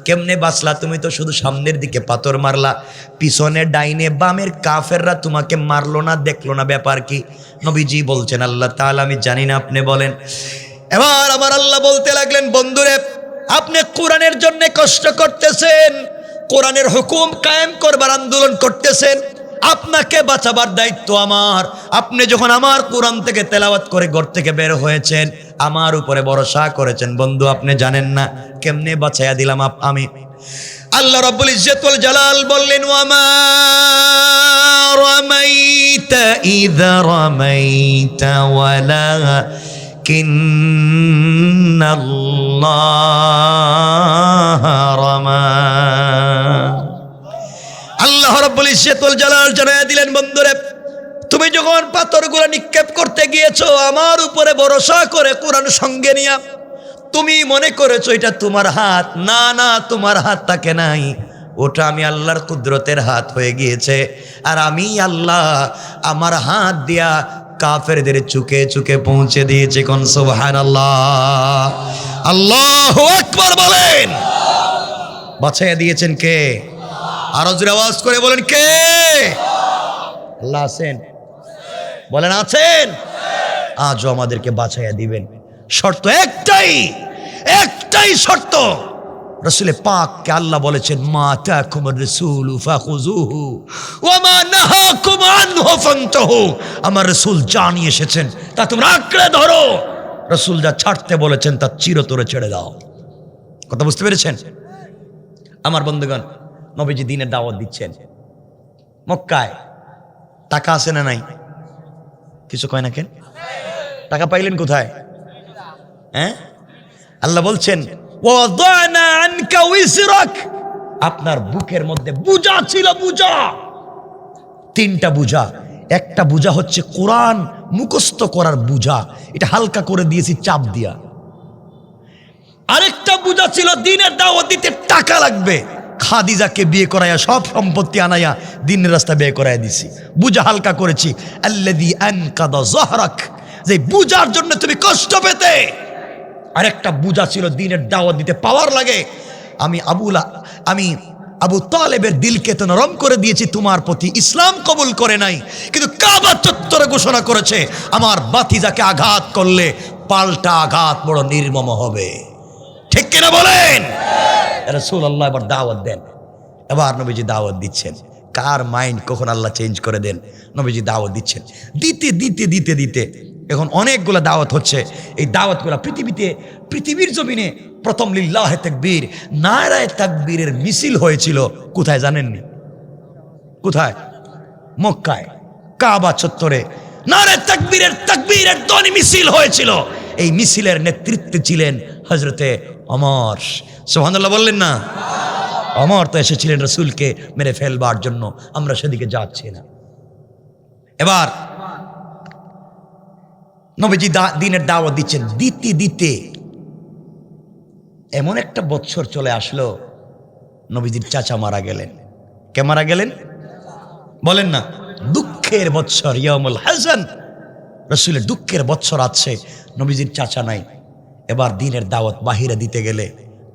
কেমনে বাঁচলা? তুমি তো শুধু সামনের দিকে পাথর মারলা, পিছনে ডাইনে বামের কাফেররা তোমাকে মারলো না, দেখলো না, ব্যাপার কি? নবীজি বলছেন, আল্লাহ তাআলা আমি জানি না, আপনি বলেন। এবার আমার আল্লাহ বলতে লাগলেন, বন্ধুরে আপনি কোরআনের জন্য কষ্ট করতেছেন, কোরআনের হুকুম কায়েম করবার আন্দোলন করতেছেন, আপনাকে বাঁচাবার দায়িত্ব আমার। আপনি যখন আমার কোরআন থেকে তেলাওয়াত করে ঘর থেকে বের হয়েছেন, আমার উপরে ভরসা করেছেন, বন্ধু আপনি জানেন না কেমনে বাঁচাইয়া দিলাম আমি। আল্লাহ রাব্বুল ইজ্জত ওয়াল জালাল বললেন, ওয়ামা রামাইতা ইযা রামাইতা ওয়ালাকিন্নাল্লাহ রামা। আল্লাহ রাব্বুল ইজ্জত ওয়াল জালাল জানায়া দিলেন, বন্ধুরে তুমি যখন পাথরগুলো নিক্ষেপ করতে গিয়েছো আমার উপরে ভরসা করে কোরআন সঙ্গে নিয়া, তুমি মনে করেছো এটা তোমার হাত। না না, তোমার হাত থাকে নাই, ওটা আমি আল্লাহর কুদরতের হাত হয়ে গিয়েছে। আর আমি আল্লাহ আমার হাত দিয়া কাফেরদের চুকে চুকে পৌঁছে দিয়েছে। কোন সুবহানাল্লাহ, আল্লাহু আকবার বলেন। বাঁচাইয়া দিয়েছেন কে? আরো জোরে আওয়াজ করে বলেন, কে? আল্লাহ আছেন, বলেন আছেন। আজও আমাদেরকে বাঁচাইয়া দিবেন। শর্ত একটাই, একটাই শর্ত। রাসূল পাককে আল্লাহ বলেছেন, মা তাকুমুর রাসূলু ফাখুযুহু ওয়া মা নাহাকুম আনহু ফান্তাহু। আমার রাসূল যা নিয়ে এসেছেন তা তোমরা আঁকড়ে ধরো, রাসূল যা ছাড়তে বলেছেন তা চিরতরে ছেড়ে দাও। কথা বুঝতে পেরেছেন? আমার বন্ধুগণ, নবীজি দ্বীনের দাওয়াত দিচ্ছেন মক্কায়। টাকা আছে না নাই? কিছু কয় না কেন? টাকা পাইলেন কোথায়? হ্যাঁ, আল্লাহ বলছেন, ওয়াদানা আনকা উইজরাক, আপনার বুকের মধ্যে বোঝা ছিল, বোঝা, তিনটা বোঝা। একটা বোঝা হচ্ছে কোরআন মুখস্থ করার বোঝা, এটা হালকা করে দিয়েছি চাপ দিয়া। আরেকটা বোঝা ছিল দ্বীনের দাওয়াত দিতে টাকা লাগবে, খাদিজাকে বিয়ে করাইয়া সব সম্পত্তি আনাইয়া দ্বীনের রাস্তা বিয়ে করাইয়া দিছি, বোঝা হালকা করেছি। আল্লাযী আনকাদা যহরাক, যে বুঝার জন্য তুমি কষ্ট পেতে। আরেকটা বুঝা ছিল দ্বীনের দাওয়াত দিতে পাওয়ার লাগে। আমি আবু তালেবের দিলকে তো নরম করে দিয়েছি তোমার প্রতি, ইসলাম কবুল করে নাই, কিন্তু কাবা চত্বরে ঘোষণা করেছে আমার ভাতিজাকে আঘাত করলে পাল্টা আঘাত বড় নির্মম হবে। ঠিক কিনা বলেন? রাসূলুল্লাহ এবার দাওয়াত দেন। এবার নবীজি দাওয়াত দিচ্ছেন। কার মাইন্ড কখন আল্লাহ চেঞ্জ করে দেন। নবীজি দাওয়াত দিচ্ছেন, দিতে দিতে দিতে দিতে এখন অনেকগুলো দাওয়াত হচ্ছে। এই দাওয়াতগুলো পৃথিবীর জমিনে প্রথম লিল্লাহে তাকবীর, নারায়ে তাকবীরের মিছিল হয়েছিল কোথায় জানেননি? কোথায়? মক্কায়, কাবা চত্বরে নারায়ে তাকবীরের ধ্বনি মিছিল হয়েছিল। এই মিছিলের নেতৃত্বে ছিলেন হযরতে ওমর। সুবহানাল্লাহ বললেন না? ওমর তো এসেছিলেন রাসূলকে মেরে ফেলবার জন্য, আমরা সেদিকে যাচ্ছি না। এবার নবীজি দ্বীনের দাওয়াত দিচ্ছেন, দিতে দিতে এমন একটা বছর চলে আসলো, নবীজির চাচা মারা গেলেন। কে মারা গেলেন বলেন না? দুঃখের বছর, ইয়াউমুল হাযান, রাসূলের দুঃখের বছর আছে, নবীজির চাচা নাই। এবার দ্বীনের দাওয়াত বাহিরে দিতে গেলে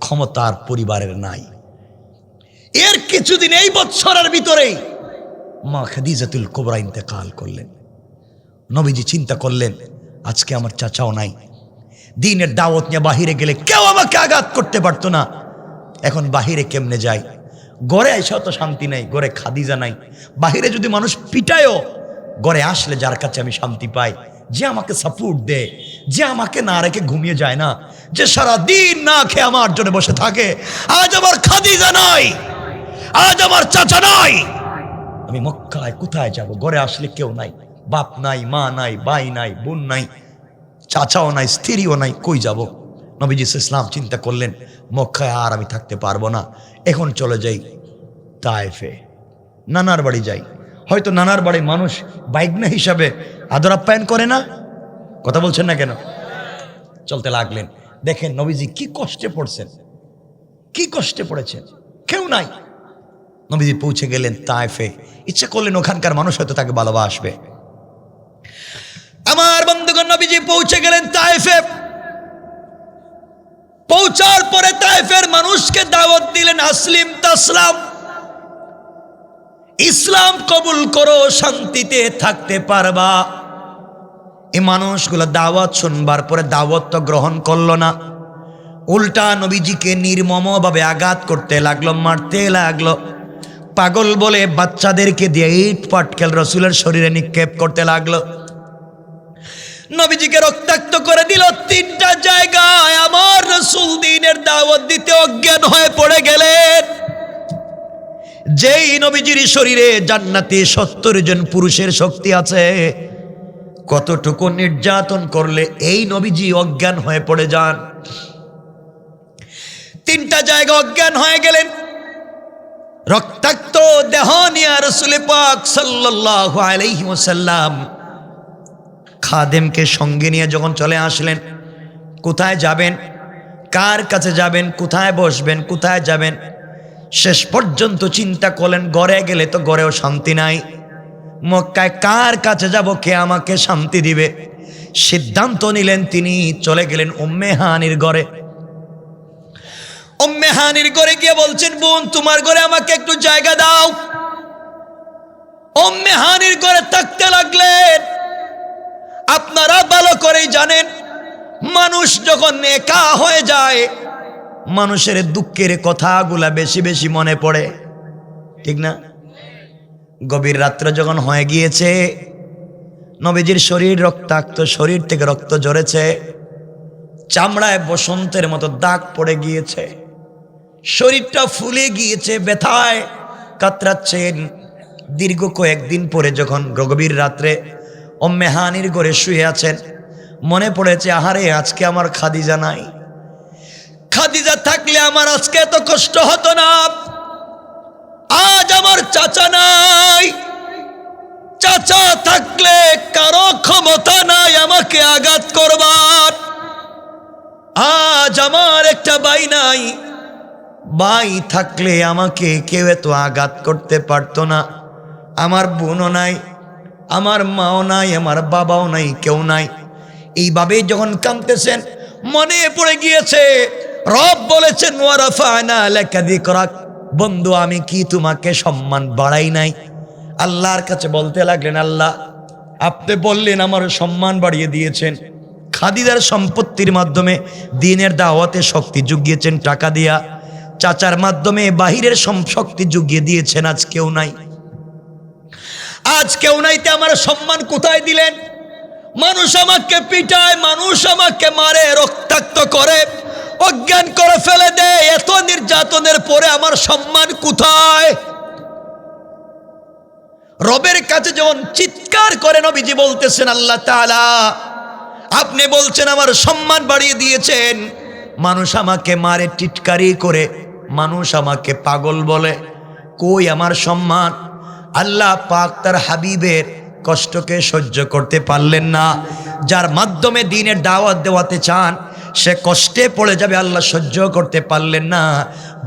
ক্ষমতার পরিবারের নাই। এর কিছুদিন এই বছরের ভিতরেই মা খাদিজাতুল কুবরা ইন্তেকাল করলেন। নবীজি চিন্তা করলেন, আজকে আমার চাচাও নাই, দ্বীনের দাওয়াত নিয়ে বাহিরে গেলে কেউ আমাকে আঘাত করতে পারতো না, এখন বাহিরে কেমনে যাই? ঘরে এসেও তো শান্তি নাই, ঘরে খাদিজা নাই। বাহিরে যদি মানুষ পিটায়ও, ঘরে আসলে যার কাছে আমি শান্তি পাই, যে আমাকে সাপোর্ট দেয়, যে আমাকে না রেখে ঘুমিয়ে যায় না, যে সারা দিন না খেয়ে আমার জন্য বসে থাকে, আজ আমার খাদিজা নাই, আজ আমার চাচা নাই, আমি মক্কায় কোথায় যাব? ঘরে আসলে কেউ নাই, বাপ নাই, মা নাই, ভাই নাই, বোন নাই, চাচাও নাই, স্ত্রীও নাই, কই যাব? নবীজি ইসলাম চিন্তা করলেন, মক্কায় আর আমি থাকতে পারবো না, এখন চলে যাই তায়েফে, নানার বাড়ি যাই। হয়তো নানার বাড়ি মানুষ বাইগনা হিসাবে আদর আপ্যায়ন করে না। কথা বলছেন না কেন? চলতে লাগলেন। দেখেন নবীজি কি কষ্টে পড়ছেন, কি কষ্টে পড়েছেন, কেউ নাই। নবীজি পৌঁছে গেলেন তায়েফে, ইচ্ছা করলেন ওখানকার মানুষ হয়তো তাকে ভালোবাসবে। আমার বন্ধুগণ, নবীজি পৌঁছে গেলেন তায়েফে। পৌঁছার পরে তায়েফের মানুষকে দাওয়াত দিলেন, আসলিম তাসলাম, ইসলাম কবুল করো, শান্তিতে থাকতে পারবা। এই মানুষগুলো দাওয়াত শুনবার পরে দাওয়াত তো গ্রহণ করলো না, উল্টা নবীজিকে নির্মমভাবে আঘাত করতে লাগলো, মারতে লাগলো। পাগল বলে বাচ্চাদেরকে দিয়ে ইট পাটকেল রসুলের শরীরে নিক্ষেপ করতে লাগলো। নবীজিকে রক্তাক্ত করে দিল। 3টা জায়গায় আমার রসুল দ্বীনের দাওয়াত দিতে অজ্ঞান হয়ে পড়ে গেলেন। যেই নবীজির শরীরে জান্নাতে 70 জন পুরুষের শক্তি আছে, কতটুকু নির্যাতন করলে এই নবীজি অজ্ঞান হয়ে পড়ে যান। 3টা জায়গা অজ্ঞান হয়ে গেলেন। রক্তাক্ত দেহ নিয়ে রাসূল পাক সাল্লাল্লাহু আলাইহি ওয়াসাল্লাম খাদেমকে সঙ্গে নিয়ে যখন চলে আসলেন, কোথায় যাবেন, কার কাছে যাবেন, কোথায় বসবেন, কোথায় যাবেন, শেষ পর্যন্ত চিন্তা করলেন, ঘরে গেলে তো ঘরেও শান্তি নাই, মক্কায় কার কাছে যাব, কে আমাকে শান্তি দিবে? সিদ্ধান্ত নিলেন, তিনি চলে গেলেন উম্মে হানির ঘরে। উম্মে হানির ঘরে গিয়ে বলছেন, বোন তোমার ঘরে আমাকে একটু জায়গা দাও। উম্মে হানির ঘরে থাকতে লাগলেন। আপনারা ভালো করেই জানেন, মানুষ যখন একা হয়ে যায়, মানুষের দুঃখের কথাগুলা বেশি বেশি মনে পড়ে, ঠিক না? গভীর রাত্র যখন হয়ে গিয়েছে, নবীজির শরীর রক্তাক্ত, শরীর থেকে রক্ত ঝরেছে, চামড়ায় বসন্তের মতো দাগ পড়ে গিয়েছে, শরীরটা ফুলে গিয়েছে, ব্যথায় কাতরাচ্ছেন। দীর্ঘ কয়েকদিন পরে যখন গভীর রাত্রে উম্মে হানির ঘরে শুয়ে আছেন, মনে পড়েছে, আহারে আজকে আমার খাদিজা নাই, খাদিজা থাকলে আমার আজকে এত কষ্ট হতো না। আজ আমার চাচা নাই, চাচা থাকলে কারো ক্ষমতা নাই আমাকে আঘাত করবার। আজ আমার একটা ভাই নাই, ভাই থাকলে আমাকে কেউ এত আঘাত করতে পারতো না। আমার বোনও নাই, আমার মাও নাই, আমার বাবাও নাই, কেউ নাই। এইভাবেই যখন কাঁদতেছেন, মনে পড়ে গিয়েছে রব বলেছেন, ওয়ারাফা'না লাকা যিকরাক, বন্ধু আমি কি তোমাকে সম্মান বাড়াই নাই? আল্লাহর কাছে বলতে লাগলেন, আল্লাহ আপনি বললেন আমার সম্মান বাড়িয়ে দিয়েছেন, খাদিজার সম্পত্তির মাধ্যমে দ্বীনের দাওয়াতে শক্তি জুগিয়েছেন টাকা দিয়া, চাচার মাধ্যমে বাহিরের শক্তি জুগিয়ে দিয়েছেন, আজ কেউ নাই, আজ কেউ নাইতে আমার সম্মান কোথায় দিলেন? মানুষ আমাকে পিটায়, মানুষ আমাকে মারে, রক্তাক্ত করে, অজ্ঞান করে ফেলে দেয়, এত নির্যাতনের পরে আমার সম্মান কোথায়? রবের কাছে যখন চিৎকার করে নবীজি বলতেছেন, আল্লাহ তাআলা আপনি বলছেন আমার সম্মান বাড়িয়ে দিয়েছেন, মানুষ আমাকে মারে, টিটকারি করে, মানুষ আমাকে পাগল বলে, কই আমার সম্মান? আল্লাহ পাক তার হাবিবের কষ্টকে সহ্য করতে পারলেন না। যার মাধ্যমে দ্বীনের দাওয়াত দেওয়াতে চান, সে কষ্টে পড়ে যাবে, আল্লাহ সহ্য করতে পারলেন না।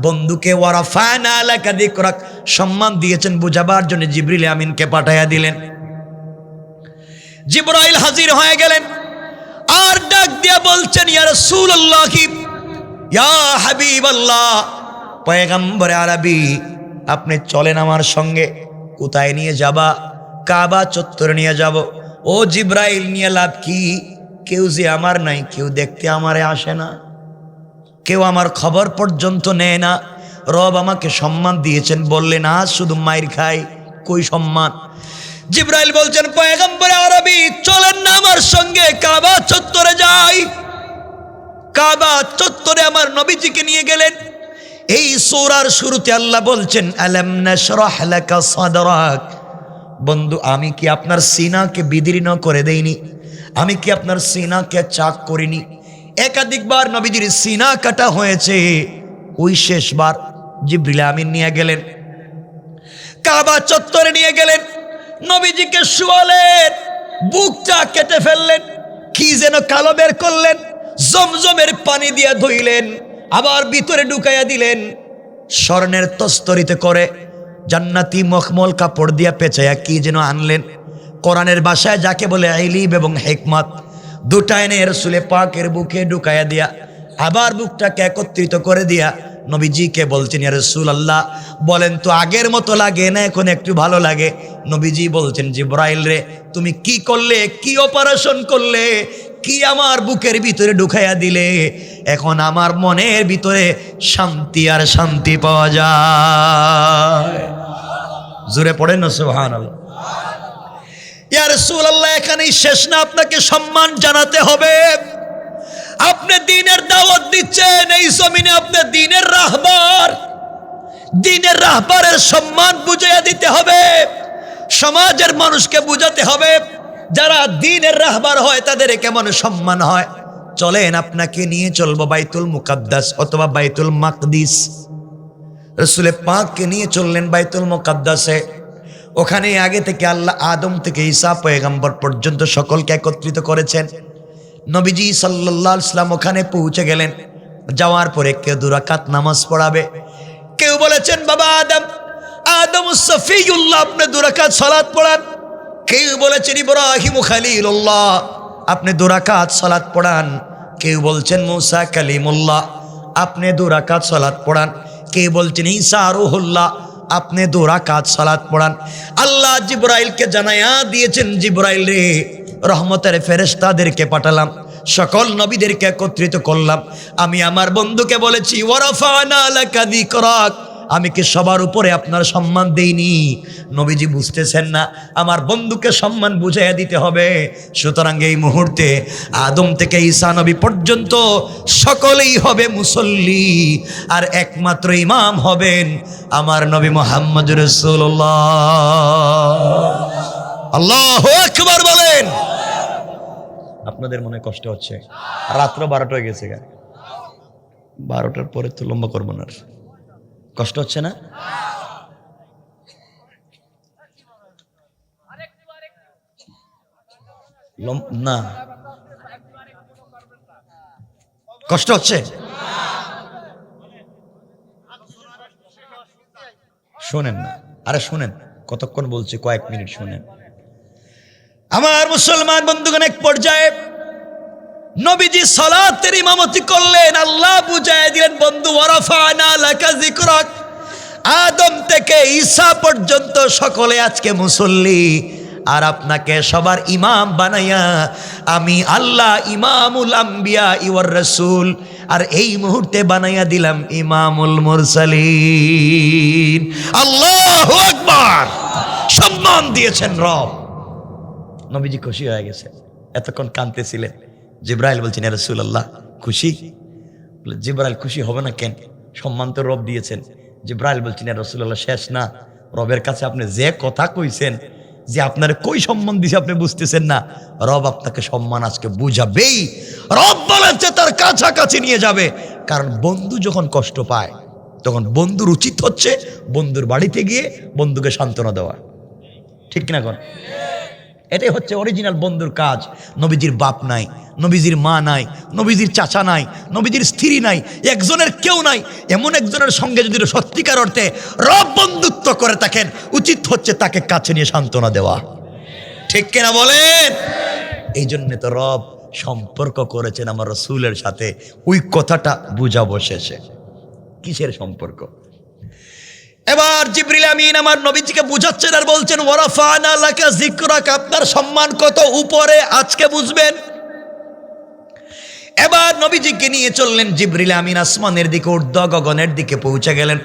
বন্ধুকে ওয়ারাফা'না লাকা যিকরাক সম্মান দিয়েছেন বুঝাবার জন্য জিবরিল আমিনকে পাঠাইয়া দিলেন। জিবরাইল হাজির হয়ে গেলেন, আর ডাক দিয়ে বলছেন, ইয়া রাসূলুল্লাহ, ইয়া হাবিবাল্লাহ, পয়গম্বরে আরবি, আপনি চলেন আমার সঙ্গে। কোথায় নিয়ে যাবা? কাবা চত্বরে নিয়ে যাব। ও জিব্রাইল, নিয়ে লাভ কি? কেউ যে আমার নাই, কেউ দেখতে আমারে আসে না, কেউ আমার খবর পর্যন্ত নেয় না। রব আমাকে সম্মান দিয়েছেন, বললেন আজ শুধু মাইর খাই, কই সম্মান? জিব্রাইল বলছেন, পয়গম্বরে আরবি, চলেন না আমার সঙ্গে, কাবা চত্বরে যাই। কাবা চত্বরে আমার নবীজিকে নিয়ে গেলেন। এই সূরার শুরুতে আল্লাহ বলছেন, আলাম নাশরাহ লাকা সাদরাক। বন্ধু, আমি কি আপনার সিনাকে বিদীর্ণ করে দেইনি? আমি কি আপনার সিনাকে চাক করিনি? একাধিকবার নবীজির সিনা কাটা হয়েছে। ওই শেষবার জিবরিল আমিন নিয়ে গেলেন, কাবা চত্বরে নিয়ে গেলেন, নবীজিকে শুয়ালেন, বুকটা কেটে ফেললেন, কি যেন কালো বের করলেন, জমজমের পানি দিয়ে ধুইলেন, আবার ভিতরে ঢুকাইয়া দিলেন, স্বর্ণের তস্তরিতে করে জান্নাতি মখমল কাপড় দিয়া পেঁচাইয়া কি যেন আনলেন। কোরআনের ভাষায় যাকে বলে ইলম এবং হিকমত, দুটা এনে রাসূলে পাকের বুকে ঢুকাইয়া দিয়া আবার বুকটাকে একত্রিত করে দিয়া নবীজিকে বলছেন, ইয়া রাসূলুল্লাহ, বলেন তো আগের মতো লাগে না এখন একটু ভালো লাগে? নবীজি বলছেন, জিবরাইল রে, তুমি কি করলে, কি অপারেশন করলে, কি আমার বুকের ভিতরে ঢুকাইয়া দিলে? এখন আমার মনের ভিতরে শান্তি আর শান্তি পাওয়া যায়। জোরে পড়েন না সুবহানাল্লাহ। ইয়া রাসূলুল্লাহ, এখানেই শেষ না, আপনাকে সম্মান জানাতে হবে। আপনি দ্বীনের দাওয়াত দিচ্ছেন, এই জমিনে আপনি দ্বীনের রাহবার, দ্বীনের রাহবারের সম্মান বুঝাইয়া দিতে হবে। সমাজের মানুষকে বুঝাতে হবে যারা দ্বীনের রাহবার হয় তাদের কেমন সম্মান হয়। চলেন, আপনাকে নিয়ে চলবো বাইতুল মুকাদ্দাস অথবা বাইতুল মাকদিস। রাসূলে পাককে নিয়ে চললেন বাইতুল মুকাদ্দাসে। ওখানে আগে থেকে আল্লাহ আদম থেকে ঈসা পয়গম্বর পর্যন্ত সকলকে একত্রিত করেছেন। নবীজি সাল্লাল্লাহু আলাইহি ওয়াসাল্লাম ওখানে পৌঁছে গেলেন। যাওয়ার পরে কেউ 2 রাকাত নামাজ পড়াবে। কেউ বলেছেন, বাবা আদম সফিউল্লাহ, আপনি 2 রাকাত সালাত পড়ান। কেউ বলেছেন, ইব্রাহিম খলিলুল্লাহ, আপনি 2 রাকাত সালাত পড়ান। কেউ বলছেন, মুসা কালিমুল্লাহ, আপনি 2 রাকাত সালাত পড়ান। কেউ বলছেন, ঈসা রূহুল্লাহ, আপনি 2 রাকাত সালাত পড়ান। আল্লাহ জিবরাইলকে জানায়া দিয়েছেন, জিবরাইল রে, রহমতের ফেরেশতাদেরকে পাঠালাম, সকল নবীদেরকে একত্রিত করলাম। আমি আমার বন্ধুকে বলেছি, ওয়ারাফানা লাকা যিকরাক, আমি কি সবার উপরে আপনার সম্মান দেইনি? নবীজি বুঝতেছেন না, আমার বন্ধুকে সম্মান বুঝাইয়া দিতে হবে। সুতরাং এই মুহূর্তে আদম থেকে ঈসা নবী পর্যন্ত সকলেই হবে মুসল্লি, আর একমাত্র ইমাম হবেন আমার নবী মুহাম্মদ রাসূলুল্লাহ। আল্লাহু আকবার বলেন। আপনাদের মনে কষ্ট হচ্ছে? রাত্র 12টা হয়ে গেছে, 12টার পরে তো লম্বা করবো না। কষ্ট হচ্ছে না? না, কষ্ট হচ্ছে? শোনেন না, আরে শোনেন, কতক্ষণ বলছি, কয়েক মিনিট শোনেন। আমার মুসলমান বন্ধুগণ, এক পর্যায়ে নবীজি সালাতের ইমামতি করলেন। আল্লাহ বুঝায় দিলেন, বন্ধু, ওয়ারাফানা লাকা যিকরাক, আদম থেকে ঈসা পর্যন্ত সকলে আজকে মুসল্লি, আর আপনাকে সবার ইমাম বানাইয়া আমি আল্লাহ ইমামুল আম্বিয়া ওয়ার রাসূল, আর এই মুহূর্তে বানাইয়া দিলাম ইমামুল মুরসালিন। আল্লাহু আকবার। সম্মান দিয়েছেন রব। নবীজি খুশি হয়ে গেছে। এতক্ষণ কাঁদতেছিলেন। জিবরাইল বলছেন, ইয়া রাসূলুল্লাহ, খুশি? জিবরাইল খুশি হবে না কেন? সম্মান তো রব দিয়েছেন। জিবরাইল বলছেন, ইয়া রাসূলুল্লাহ, শেষ না, রবের কাছে আপনি যে কথা কইছেন, যে আপনার কই সম্মান দিছে আপনি বুঝতেছেন না, রব আপনাকে সম্মান আজকে বুঝাবেই। রব বলেছে তার কাছাকাছি নিয়ে যাবে। কারণ বন্ধু যখন কষ্ট পায় তখন বন্ধুর উচিত হচ্ছে বন্ধুর বাড়িতে গিয়ে বন্ধুকে সান্ত্বনা দেওয়া, ঠিক কিনা কোন? এটাই হচ্ছে অরিজিনাল বন্ধুর কাজ। নবীজির বাপ নাই, নবীজির মা নাই, নবীজির চাচা নাই, নবীজির স্ত্রী নাই, একজনের কেউ নাই, এমন একজনের সঙ্গে যদি সত্যিকার অর্থে রব বন্ধুত্ব করে থাকেন, উচিত হচ্ছে তাকে কাছে নিয়ে সান্ত্বনা দেওয়া, ঠিক কিনা বলেন? এই জন্য তো রব সম্পর্ক করেছেন আমার রাসূলের সাথে, ওই কথাটা বুঝাবো শেষে। কিসের সম্পর্ক? এবার জিবরিল আমিন আমার নবীজিকে বুঝাচ্ছেন আর বলছেন ওয়ারাফানা লাকা যিকরাক, আপনার সম্মান কত উপরে আজকে বুঝবেন। এবার নবীজিকে নিয়ে চললেন জিবরিল আমিন আসমানের দিকে, ঊর্ধ্ব গগনের দিকে পৌঁছে গেলেন।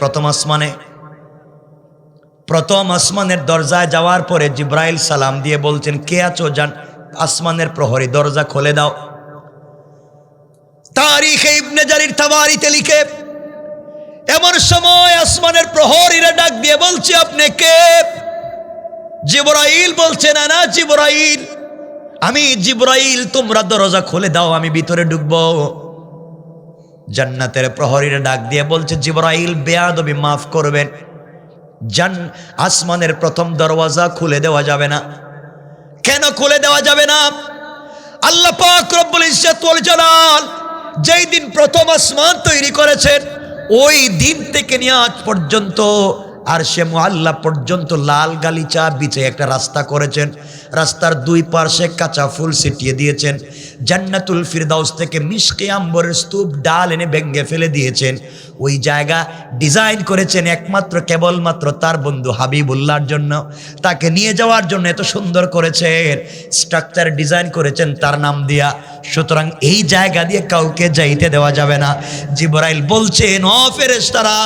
প্রথম আসমানের দরজায় যাওয়ার পরে জিব্রাইল সালাম দিয়ে বলছেন কে আছো জান, আসমানের প্রহরী দরজা খুলে দাও। তারিখে ইবনে জারির তাবারিতে লিখে এমন সময় আসমানের প্রহরীরা ডাক দিয়ে বলছে আপনি কে? জিবরাইল বলছে না না জিবরাইল, আমি জিবরাইল, তোমরা দরজা খুলে দাও, আমি ভিতরে ঢুকবো। জান্নাতের প্রহরীরা ডাক দিয়ে বলছে জিবরাইল বেয়াদবি মাফ করবেন, আসমানের প্রথম দরওয়াজা খুলে দেওয়া যাবে না। কেন খুলে দেওয়া যাবে না? আল্লাহ পাক রব্বুল ইজ্জত ওয়াল জালাল যেই দিন প্রথম আসমান তৈরি করেছেন, ওই দিন থেকে নিয়ে আজ পর্যন্ত আরশে মুআল্লা পর্যন্ত লাল গালিচা বিছে একটা রাস্তা করেছেন। রাস্তার দুই পাশে কাঁচা ফুল ছিটিয়ে দিয়েছেন। জান্নাতুল ফিরদাউস থেকে মিশকে আম্বরের স্তূপ ডাল এনে ভেঙে ফেলে দিয়েছেন। ওই জায়গা ডিজাইন করেছেন একমাত্র কেবলমাত্র তার বন্ধু হাবিবুল্লাহর জন্য, তাকে নিয়ে যাওয়ার জন্য এত সুন্দর করেছেন, স্ট্রাকচার ডিজাইন করেছেন তার নাম দিয়া। সুতরাং এই জায়গা দিয়ে কাউকে যাইতে দেওয়া যাবে না। জিবরাইল বলছেন ও ফেরেশতারা,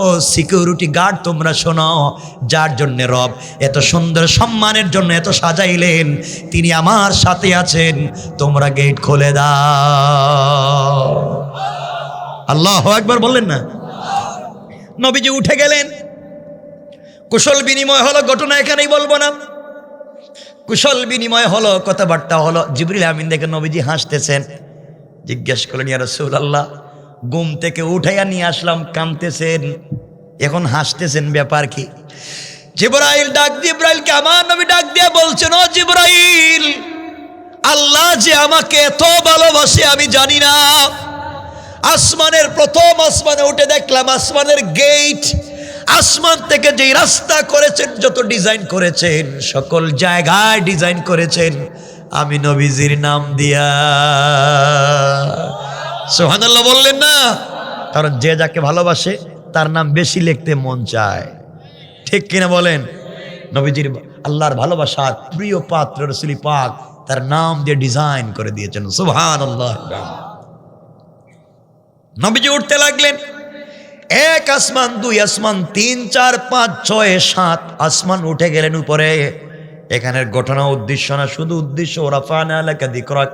ও সিকিউরিটি গার্ড, তোমরা শোনো, যার জন্য রব এত সুন্দর সম্মানের জন্য এত সাজাইলেন, তিনি আমার সাথে আছেন, তোমরা গেট খুলে দাও। আল্লাহু আকবার বললেন না? নবীজি উঠে গেলেন, কুশল বিনিময় হলো, ঘটনা এখানেই বলবো না। কুশল বিনিময় হলো, কথাবার্তা হলো। জিবরিল আমিন দেখে নবীজি হাসতেছেন। জিজ্ঞেস করলেন ইয়া রাসূলুল্লাহ, ঘুম থেকে উঠাইয়া নিয়ে আসলাম, কাঁদতেছেন, এখন হাসতেছেন, ব্যাপার কি? জিবরাইল ডাক দিয়ে, জিবরাইলকে আমার নবী ডাক দিয়ে বলছেন ও জিবরাইল, আল্লাহ যে আমাকে এত ভালোবাসে আমি জানি না। আসমানের প্রথম আসমানে উঠে দেখলাম আসমানের গেট, আসমান থেকে যেই রাস্তা করেছেন, যত ডিজাইন করেছেন, সকল জায়গায় ডিজাইন করেছেন আমি নবীজির নাম দিয়া। সুবহানাল্লাহ বললেন না? কারণ যে যাকে ভালোবাসে তার নাম বেশি লিখতে মন চায়, ঠিক কিনা বলেন? নবীজির আল্লাহর ভালোবাসার প্রিয় পাত্র রাসূল পাক তার নাম দিয়ে ডিজাইন করে দিয়েছেন। সুবহানাল্লাহ। নবীজি উঠতে লাগলেন, এক আসমান, দুই আসমান, 3, 4, 5, 6, 7 আসমান উঠে গেলেন উপরে। এখানের ঘটনা উদ্দেশ্য না, শুধু উদ্দেশ্য ওরাফানা লাকা যিকরাক।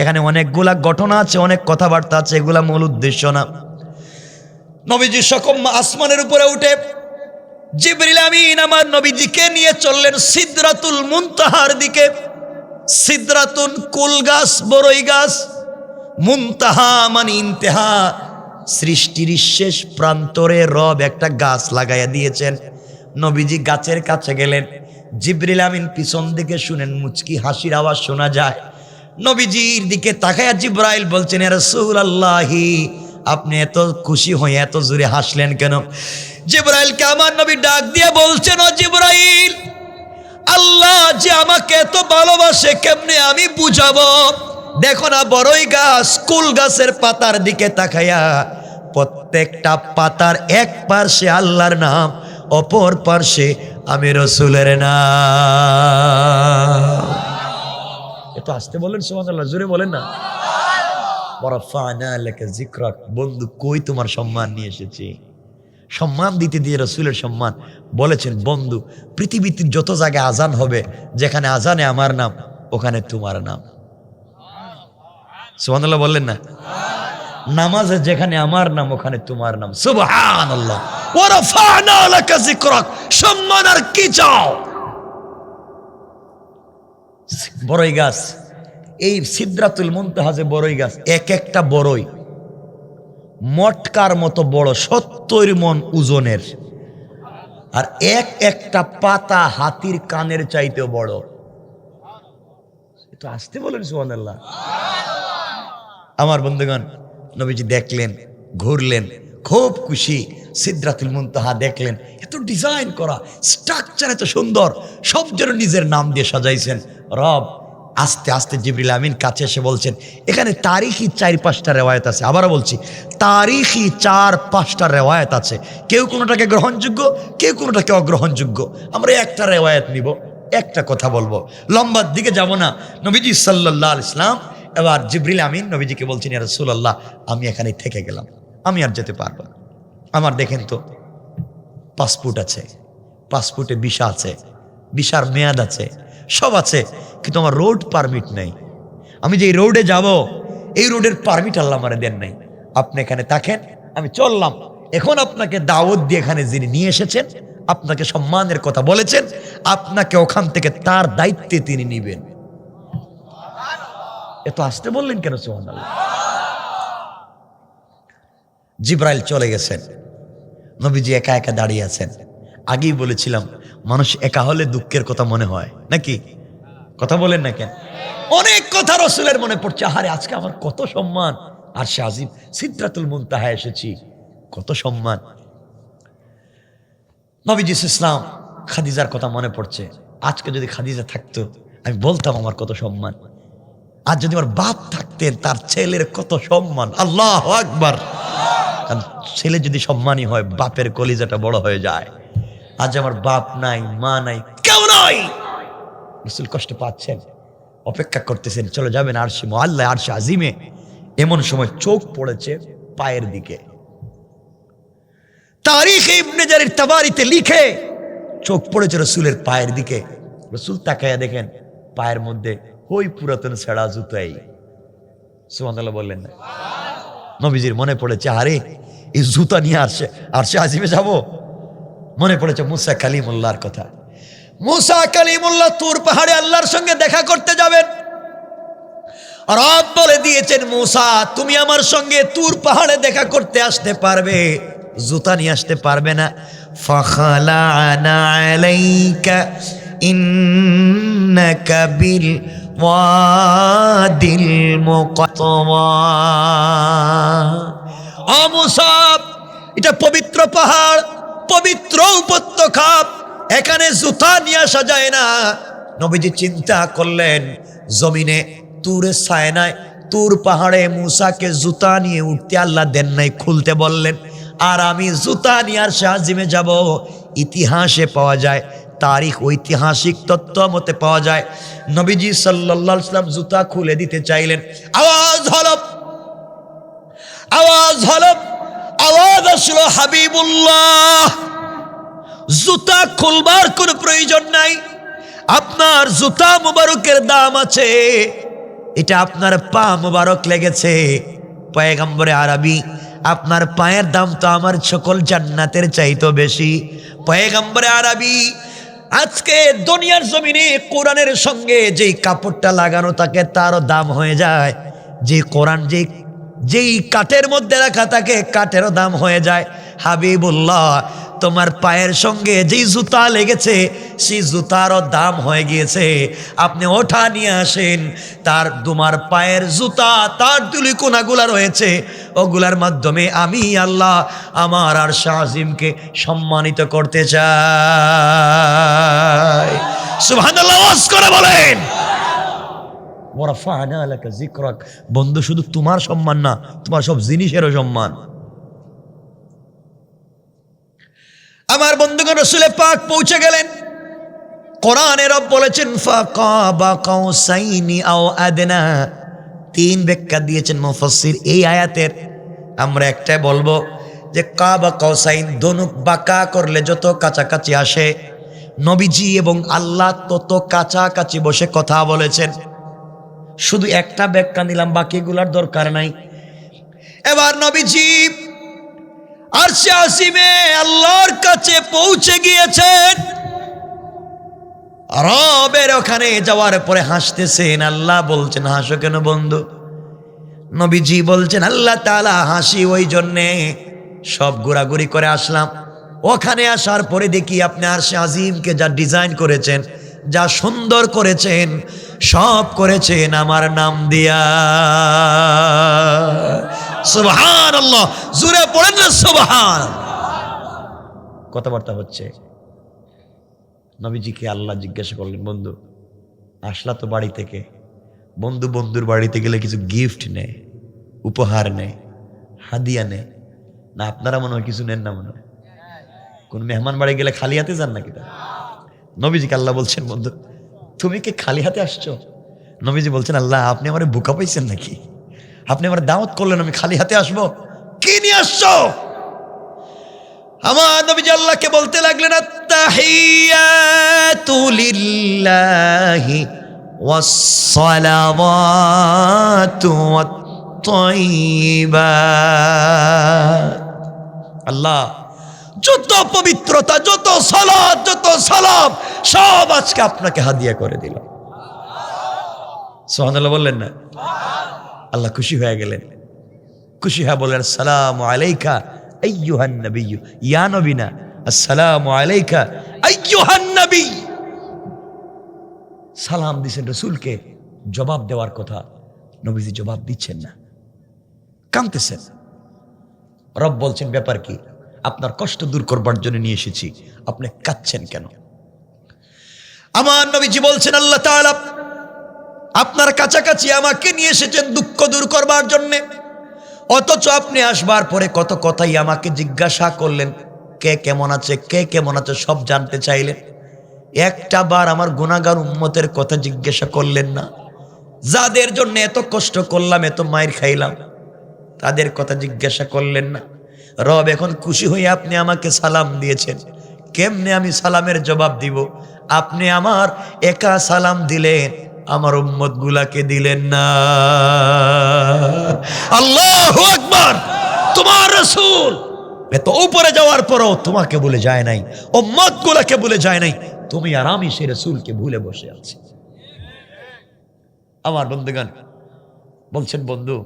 এখানে অনেকগুলা ঘটনা আছে, অনেক কথাবার্তা আছে, এগুলা মূল উদ্দেশ্য না। নবীজি সকম আসমানের উপরে উঠে জিবরিল আমিন আমার নবীজিকে নিয়ে চললেন সিদরাতুল মুনতাহার দিকে। সিদরাতুন কুল গাছ, বড়ই গাছ, মুনতাহা মানে ইন্তেহা, সৃষ্টির শেষ প্রান্তরে রব একটা গাছ লাগাইয়া দিয়েছেন। নবীজি গাছের কাছে গেলেন, জিবরিল আমিন পিছন দিকে শুনেন মুচকি হাসির আওয়াজ শোনা যায়। নবীজির দিকে তাকায়া জিবরাইল বলছেন ইয়া রাসূলুল্লাহি, আপনি এত খুশি হয়ে এত জোরে হাসলেন কেন? জিবরাইলকে আমার নবী ডাক দিয়ে বলছেন ও জিবরাইল, আল্লাহ যে আমাকে এত ভালোবাসে কেমনে আমি বুঝাবো? দেখো না বড়ই গাছ, কুল গাছের পাতার দিকে তাকায়া, প্রত্যেকটা পাতার এক পার্শ্বে আল্লাহর নাম, অপর পার্শ্বে আমি রাসূলের নাম। এত আসতে বলেন সুবহানাল্লাহ, জোরে বলেন না। ওয়ারাফানা লাকা যিকরাক, বন্ধু কই তোমার সম্মান নিয়ে এসেছি? সম্মান দিতে দিয়ে রাসূলের সম্মান বলেছেন, বন্ধু পৃথিবীতে যত জায়গায় আজান হবে, যেখানে আজানে আমার নাম ওখানে তোমার নাম। সুবহানাল্লাহ বললেন না? নামাজে যেখানে আমার নাম ওখানে তোমার নাম। সুবহানাল্লাহ। ওয়ারাফানা লাকা যিকরাক, সম্মান আর কি চাও? বড়ই গাছ, এই সিদরাতুল মুনতাহা যে বড়ই গাছ, এক একটা বড়ই মটকার মতো বড়, 70 মণ ওজনের, আর এক একটা পাতা হাতির কানের চাইতেও বড়। তো আসতে বলেন সুবহানাল্লাহ। আমার বন্ধুগণ, নবীজি দেখলেন, ঘুরলেন, খুব খুশি। সিদরাতুল মুনতাহা দেখলেন, এত ডিজাইন করা, স্ট্রাকচার এত সুন্দর, সব যেন নিজের নাম দিয়ে সাজাইছেন। রব আস্তে আস্তে জিবরিল আমিন কাছে এসে বলছেন, এখানে তারিখি 4-5টা রেওয়ায়েত আছে। আবারও বলছি, তারিখি 4-5টা রেওয়ায়েত আছে। কেউ কোনোটাকে গ্রহণযোগ্য, কেউ কোনোটাকে অগ্রহণযোগ্য। আমরা একটা রেওয়ায়েত নিব, একটা কথা বলবো, লম্বার দিকে যাব না। নবীজি সাল্লাল্লাহু আলাইহি সাল্লাম এবার জিবরিল আমিন নবীজিকে বলছেন, ইয়া রাসূলুল্লাহ, আমি এখানে থেকে গেলাম, আমি আর যেতে পারবো না। আমার দেখেন তো পাসপোর্ট আছে, পাসপোর্টে ভিসা আছে, ভিসার মেয়াদ আছে, সব আছে, কিন্তু আমার রোড পারমিট নেই। আমি যে রোডে যাব, এই রোডের পারমিট আল্লাহ আমারে দেন নাই। আপনি এখানে থাকেন, আমি চললাম। এখন আপনাকে দাওয়াত দিয়ে এখানে যিনি নিয়ে এসেছেন, আপনাকে সম্মানের কথা বলেছেন, আপনাকে ওখান থেকে তার দায়িত্বে তিনি নিবেন। এত আসতে বললেন কেন সুবহানাল্লাহ? জিবরাইল চলে গেছেন, নবীজি একা একা দাঁড়িয়ে আছেন। আগেই বলেছিলাম, মানুষ একা হলে দুঃখের কথা মনে হয় নাকি? কথা বলেন না কেন? অনেক কথা রসুলের মনে পড়ছে। আহারে, আজকে আমার কত সম্মান, আর সে আজিম সিদরাতুল মুনতাহা এসেছি, কত সম্মান। নবীজি ইসলাম খাদিজার কথা মনে পড়ছে। আজকে যদি খাদিজা থাকতো, আমি বলতাম আমার কত সম্মান। আর যদি আমার বাপ থাকতেন, তার ছেলের কত সম্মান। আল্লাহু আকবার। কারণ ছেলে যদি সম্মানী হয়, বাপের কলিজাটা বড় হয়ে যায়। আজ আমার বাপ নাই, মা নাই, কেউ নাই, রাসূল কষ্ট পাচ্ছেন, অপেক্ষা করতেছেন, চলে যাবেন আরশে মুআল্লা, আরশে আজিমে। এমন সময় চোখ পড়েছে পায়ের দিকে। তারিখ ইবনে জারির তাবারিতে লিখে, চোখ পড়েছে রাসূলের পায়ের দিকে। রাসূল তাকায়া দেখেন পায়ের মধ্যে ওই পুরাতন ছেঁড়া জুতাই। সুবহানাল্লাহ বললেন না? নবীজির মনে পড়েছে, আরে এই জুতা নিয়ে আরশে আজিমে যাব। মনে পড়েছে মুসা কালিমুল্লাহর কথা। মুসা কালিমুল্লাহ তুর পাহাড়ে আল্লাহর সঙ্গে দেখা করতে যাবেন। রব বলে দিয়েছেন, মুসা তুমি আমার সঙ্গে তুর পাহাড়ে দেখা করতে আসতে পারবে, জুতা নিয়ে আসতে পারবে না। ফাখালানা আলাইকা ইন্নাকা বিল ওয়াদিল মুকাত্তাওয়া। ও মুসা, এটা পবিত্র পাহাড়, পবিত্র উপত্যকা, এখানে জুতা নিয়ে আসা যায় না। নবীজি চিন্তা করলেন, জমিনে তুরে সায়নায়, তুর পাহাড়ে মুসাকে জুতা নিয়ে উঠতে আল্লাহ দেন নাই, খুলতে বললেন। আর আমি জুতা নিয়ে আরশে আজিমে যাব। ইতিহাসে পাওয়া যায়, তারিখ ঐতিহাসিক তত্ত্ব মতে পাওয়া যায়, নবীজি সাল্লাল্লাহু আলাইহি সাল্লাম জুতা খুলে দিতে চাইলেন। আওয়াজ হলো, আওয়াজ হলো, আওয়াজ আসলো, হাবিবুল্লাহ জুতা খুলবার কোনো প্রয়োজন নাই, আপনার জুতা মুবারকের দাম আছে, এটা আপনার পা মুবারক লেগেছে। পয়গম্বরে আরবি, আপনার পায়ের দাম তো আমার সকল জান্নাতের চাইতো বেশি। পয়গম্বরে আরবি, আজকে দুনিয়ার জমিনে কোরআনের সঙ্গে যেই কাপড়টা লাগানো থাকে তারও দাম হয়ে যায়। যে কোরআন যেই কাঠের মধ্যে রাখা থাকে, কাঠেরও দাম হয়ে যায়। হাবিবুল্লাহ, তোমার পায়ের সঙ্গে যেই জুতা লেগেছে, সেই জুতারও দাম হয়ে গিয়েছে। আপনি ওঠা নিয়ে আসেন, তার তোমার পায়ের জুতা, তার ধুলিকোনাগুলা রয়েছে, ওগুলার মাধ্যমে আমি আল্লাহ আমার আরশে আজিমকে সম্মানিত করতে চাই। সুবহানাল্লাহ, ওয়াজ করে বলেন। ওয়ারাফা'না লাকা যিকরাক। বন্ধু, শুধু তোমার সম্মান না, তোমার সব জিনিসেরও সম্মান। আমার বন্ধুগণ, রাসূল পাক পৌঁছে গেলেন। কোরআনে রব বলেছেন, ফাকাবা কাউসাইনি আও আদনা। 3 ব্যাখ্যা দিয়েছেন মুফাসসির এই আয়াতের। আমরা একটাই বলবো যে কাবা কাউসাইন, ধনুক বাঁকা করলে যত কাছাকাছি আসে, নবীজি এবং আল্লাহ তত কাছাকাছি বসে কথা বলেছেন। শুধু একটা ব্যাখ্যা নিলাম, বাকিগুলার দরকার নাই। এবার নবীজি আরশে আজিমে আল্লাহর কাছে পৌঁছে গিয়েছেন। রবের ওখানে যাওয়ার পরে হাসতেছেন। আল্লাহ বলছেন, হাসো কেন বন্ধু? নবীজি বলছেন, আল্লাহ তাআলা হাসি ওই জন্যে, সব ঘোরাঘুরি করে আসলাম, ওখানে আসার পরে দেখি আপনি আরশে আজিমকে যা ডিজাইন করেছেন, যা সুন্দর করেছেন, সব করেছেন আমার নাম দিয়া। সুবহানাল্লাহ, জোরে পড়েন না সুবহান। কথাবার্তা হচ্ছে। নবীজিকে আল্লাহ জিজ্ঞাসা করলেন, বন্ধু আসলা তো বাড়ি থেকে, বন্ধু বন্ধুর বাড়িতে গেলে কিছু গিফট নেয়, উপহার নেয়, হাদিয়া নেয় না? আপনারা মনে হয় কিছু নেন না মনে হয়? কোন মেহমান বাড়ি গেলে খালি হাতে যান নাকি? তা নবীজিকে আল্লাহ বলছেন, বন্ধু তুমি কি খালি হাতে আসছো? নবীজি বলছেন, আল্লাহ আপনি আমার বোকা পাইছেন নাকি? আপনি আমার দাওয়াত করলেন, আমি খালি হাতে আসবো? কি নিয়ে আসছো? আমার নবীজি আল্লাহকে বলতে লাগলেন, আত্তাহিয়াতু লিল্লাহি ওয়াসসালাওয়াতু ওয়াত-তাইয়্যিবাত। আল্লাহ যত পবিত্রতা, যত সালাত, যত সালাম সব আজকে আপনাকে হাদিয়া করে দিলাম। সুবহানাল্লাহ বললেন না? আল্লাহ খুশি হয়ে গেলেন। খুশি হয়ে বললেন, আসসালামু আলাইকা আইয়ুহান নবিয়্যু। ইয়া নবী না, আসসালামু আলাইকা আইয়ুহান নবী। সালাম দিছেন রাসূলকে, জবাব দেওয়ার কথা, নবীজি জবাব দিচ্ছেন না, কাঁদতেছেন। রব বলছেন, ব্যাপার কি? আপনার কষ্ট দূর করবার জন্য নিয়ে এসেছি, আপনি কাঁদছেন কেন? আমার নবীজি বলছেন, আল্লাহ তাআলা আপনার কাছাকাছি আমাকে নিয়ে এসেছেন দুঃখ দূর করবার জন্যে, অথচ আপনি আসবার পরে কত কথাই আমাকে জিজ্ঞাসা করলেন, কে কেমন আছে, কে কেমন আছে সব জানতে চাইলেন। একটা বার আমার গুনাহগার উম্মতের কথা জিজ্ঞাসা করলেন না? যাদের জন্য এত কষ্ট করলাম, এত মায়ের খাইলাম, তাদের কথা জিজ্ঞাসা করলেন না? রব এখন খুশি হয়ে আপনি আমাকে সালাম দিয়েছেন, কেমনে আমি সালামের জবাব দিব? আপনি আমার একা সালাম দিলেন, আমার উম্মত গুলাকে দিলেন না। আল্লাহু আকবার। তোমার রাসূল এত উপরে যাওয়ার পরও তোমাকে ভুলে যায় নাই, উম্মত গুলাকে ভুলে যায় নাই। তুমি আর আমি সেই রাসূলকে ভুলে বসে আছি। আমার বন্ধুগণ বলছেন, বন্ধু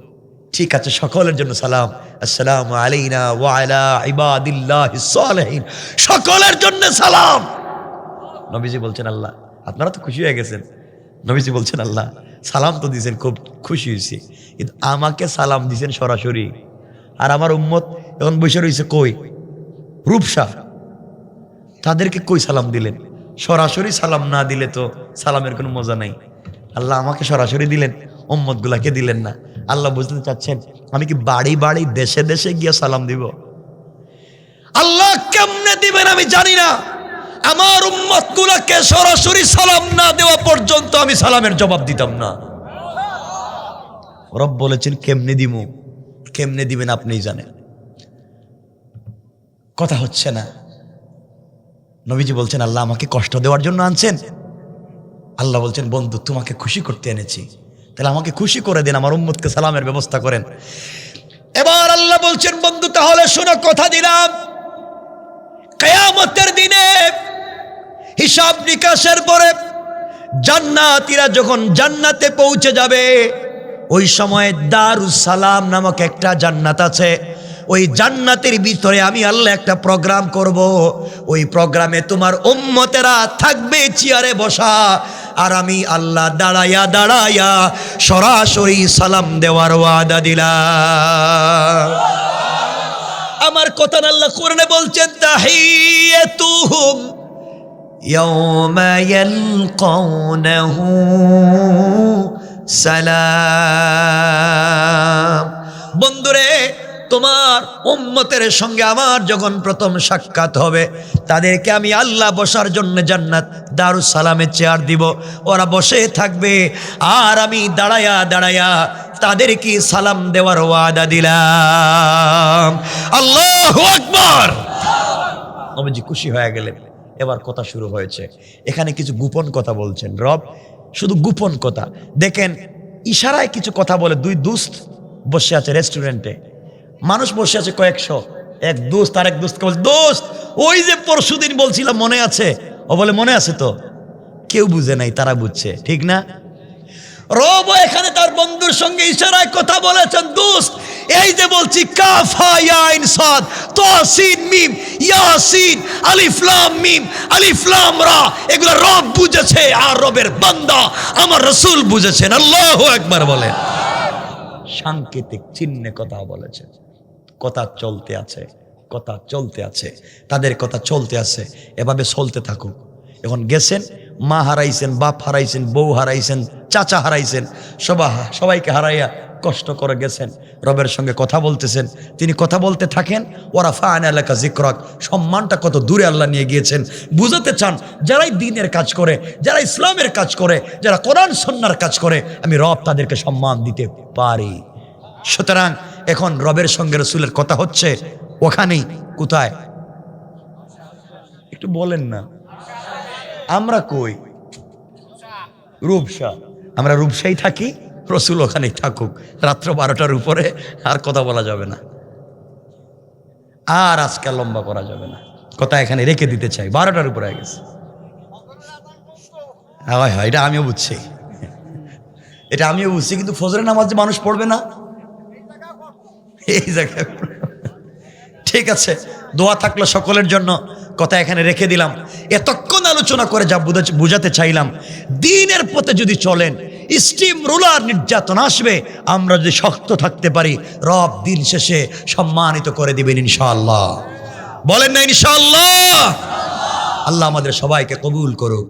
ঠিক আছে, সকলের জন্য সালাম, আসসালামু আলাইনা ওয়া আলা ইবাদিল্লাহিস সালিহিন, সকলের জন্য সালাম। নবীজি বলছেন, আল্লাহ আপনারা তো খুশি হয়ে গেছেন। নবীজি বলছেন, আল্লাহ সালাম তো দিয়েছেন, খুব খুশি হয়েছি, কিন্তু আমাকে সালাম দিয়েছেন সরাসরি, আর আমার উম্মত এখন বসে রয়েছে কই? রূপসা। তাদেরকে কই সালাম দিলেন? সরাসরি সালাম না দিলে তো সালামের কোনো মজা নাই। আল্লাহ আমাকে সরাসরি দিলেন, উম্মত গুলাকে দিলেন না। আল্লাহ বুঝতে চাচ্ছেন, আমি কি বাড়ি বাড়ি দেশে দেশে গিয়ে সালাম দিব? আল্লাহ কেমনে দিবেন আমি জানি না। আমার উম্মত গুলাকে সরাসরি সালাম না দেওয়া পর্যন্ত আমি সালামের জবাব দিতাম না। রব বলেছেন, কেমনে দিব? কেমনে দিবেন আপনিই জানেন। কথা হচ্ছে না। নবীজি বলছেন, আল্লাহ আমাকে কষ্ট দেওয়ার জন্য আনছেন? আল্লাহ বলছেন, বন্ধু তোমাকে খুশি করতে এনেছি, তাহলে আমাকে খুশি করে দেন, আমার উম্মতকে সালামের ব্যবস্থা করেন। এবার আল্লাহ বলছেন, বন্ধু তাহলে শোনো, কথা দিলাম, কিয়ামতের দিনে হিসাব নিকাশের পরে জান্নাতীরা যখন জান্নাতে পৌঁছে যাবে, ওই সময় দারুস সালাম নামক একটা জান্নাত আছে। ওই জান্নাতের ভিতরে আমি আল্লাহ একটা প্রোগ্রাম করব। ওই প্রোগ্রামে তোমার উম্মতেরা থাকবে চেয়ারে বসা, আর আমি আল্লাহ দাঁড়ায়া দাঁড়ায়া সরাসরি সালাম দেওয়ার ওয়াদা দিলাম। আমার কথা আল্লাহ কোরআনে বলছেন, তাহিয়াতুহুম ইয়াওমা ইয়ালকাউনাহু সালাম। বন্ধুরে, তোমার উম্মতের সঙ্গে আমার যখন প্রথম সাক্ষাৎ হবে, তাদেরকে আমি আল্লাহ বসার জন্য জান্নাত দারুস সালামে চেয়ার দিব, ওরা বসে থাকবে, আর আমি দাঁড়ায়া দাঁড়ায়া তাদেরকে সালাম দেওয়ার ওয়াদা দিলাম। আল্লাহু আকবার। নবীজি খুশি হয়ে গেলেন। এবার কথা শুরু হয়েছে। এখানে কিছু গোপন কথা বলছেন রব, শুধু গোপন কথা। দেখেন ইশারায় কিছু কথা বলে। দুই দোস্ত বসে আছে রেস্টুরেন্টে, মানুষ বসে আছে কয়েকশো। এক দোস্ত আর এক দোস্তকে বলছে, দোস্ত ওই যে পরশুদিন বলছিলাম মনে আছে? ও বলে, মনে আছে তো। কেউ বুঝে নাই, তারা বুঝছে, ঠিক না? রব এখানে তার বন্ধুর সঙ্গে ইশারায় কথা বলেছেন, দোস্ত এই যে বলছি কাফ হা ইয়া আইন সাদ তা সিন মিম ইয়াসিন আলিফ লাম মিম আলিফ লাম রা, এগুলো রব বুঝেছে, আর রবের বান্দা আমার রাসূল বুঝেছেন। আল্লাহু আকবার বলেন। সাংকেতিক চিহ্নে কথা বলেছেন। কথা চলতে আছে, কথা চলতে আছে, তাদের কথা চলতে আছে, এভাবে চলতে থাকুক। এখন গেছেন, মা হারাইছেন, বাপ হারাইছেন, বউ হারাইছেন, চাচা হারাইছেন, সবাইকে হারাইয়া কষ্ট করে গেছেন, রবের সঙ্গে কথা বলতেছেন। তিনি কথা বলতে থাকেন, ওরা ফান এলাকা জিক্রক, সম্মানটা কত দূরে আল্লাহ নিয়ে গিয়েছেন বুঝাতে চান। যারাই দ্বীনের কাজ করে, যারা ইসলামের কাজ করে, যারা কোরআন সুন্নাহর কাজ করে, আমি রব তাদেরকে সম্মান দিতে পারি। সুতরাং এখন রবের সঙ্গে রসুলের কথা হচ্ছে ওখানেই। কোথায় একটু বলেন না? আমরা কই? রূপসা। আমরা রূপসাই থাকি, রসুল ওখানেই থাকুক। রাত্র 12টার উপরে আর কথা বলা যাবে না, আর আজকাল লম্বা করা যাবে না, কথা এখানে রেখে দিতে চাই। 12টার উপরে হয়ে গেছে। হয় হয়, এটা আমিও বুঝছি, এটা আমিও বুঝছি, কিন্তু ফজরের নামাজ যে মানুষ পড়বে না এই জায়গায়। ঠিক আছে, দোয়া থাকলো সকলের জন্য, কথা এখানে রেখে দিলাম। এতক্ষণ আলোচনা করে যা বুঝাতে চাইলাম, দ্বীনের পথে যদি চলেন, স্টিম রোলার নির্যাতন আসবে, আমরা যদি শক্ত থাকতে পারি, রব দিন শেষে সম্মানিত করে দিবেন ইনশাআল্লাহ। বলেন না ইনশাআল্লাহ? আল্লাহ আমাদের সবাইকে কবুল করুক।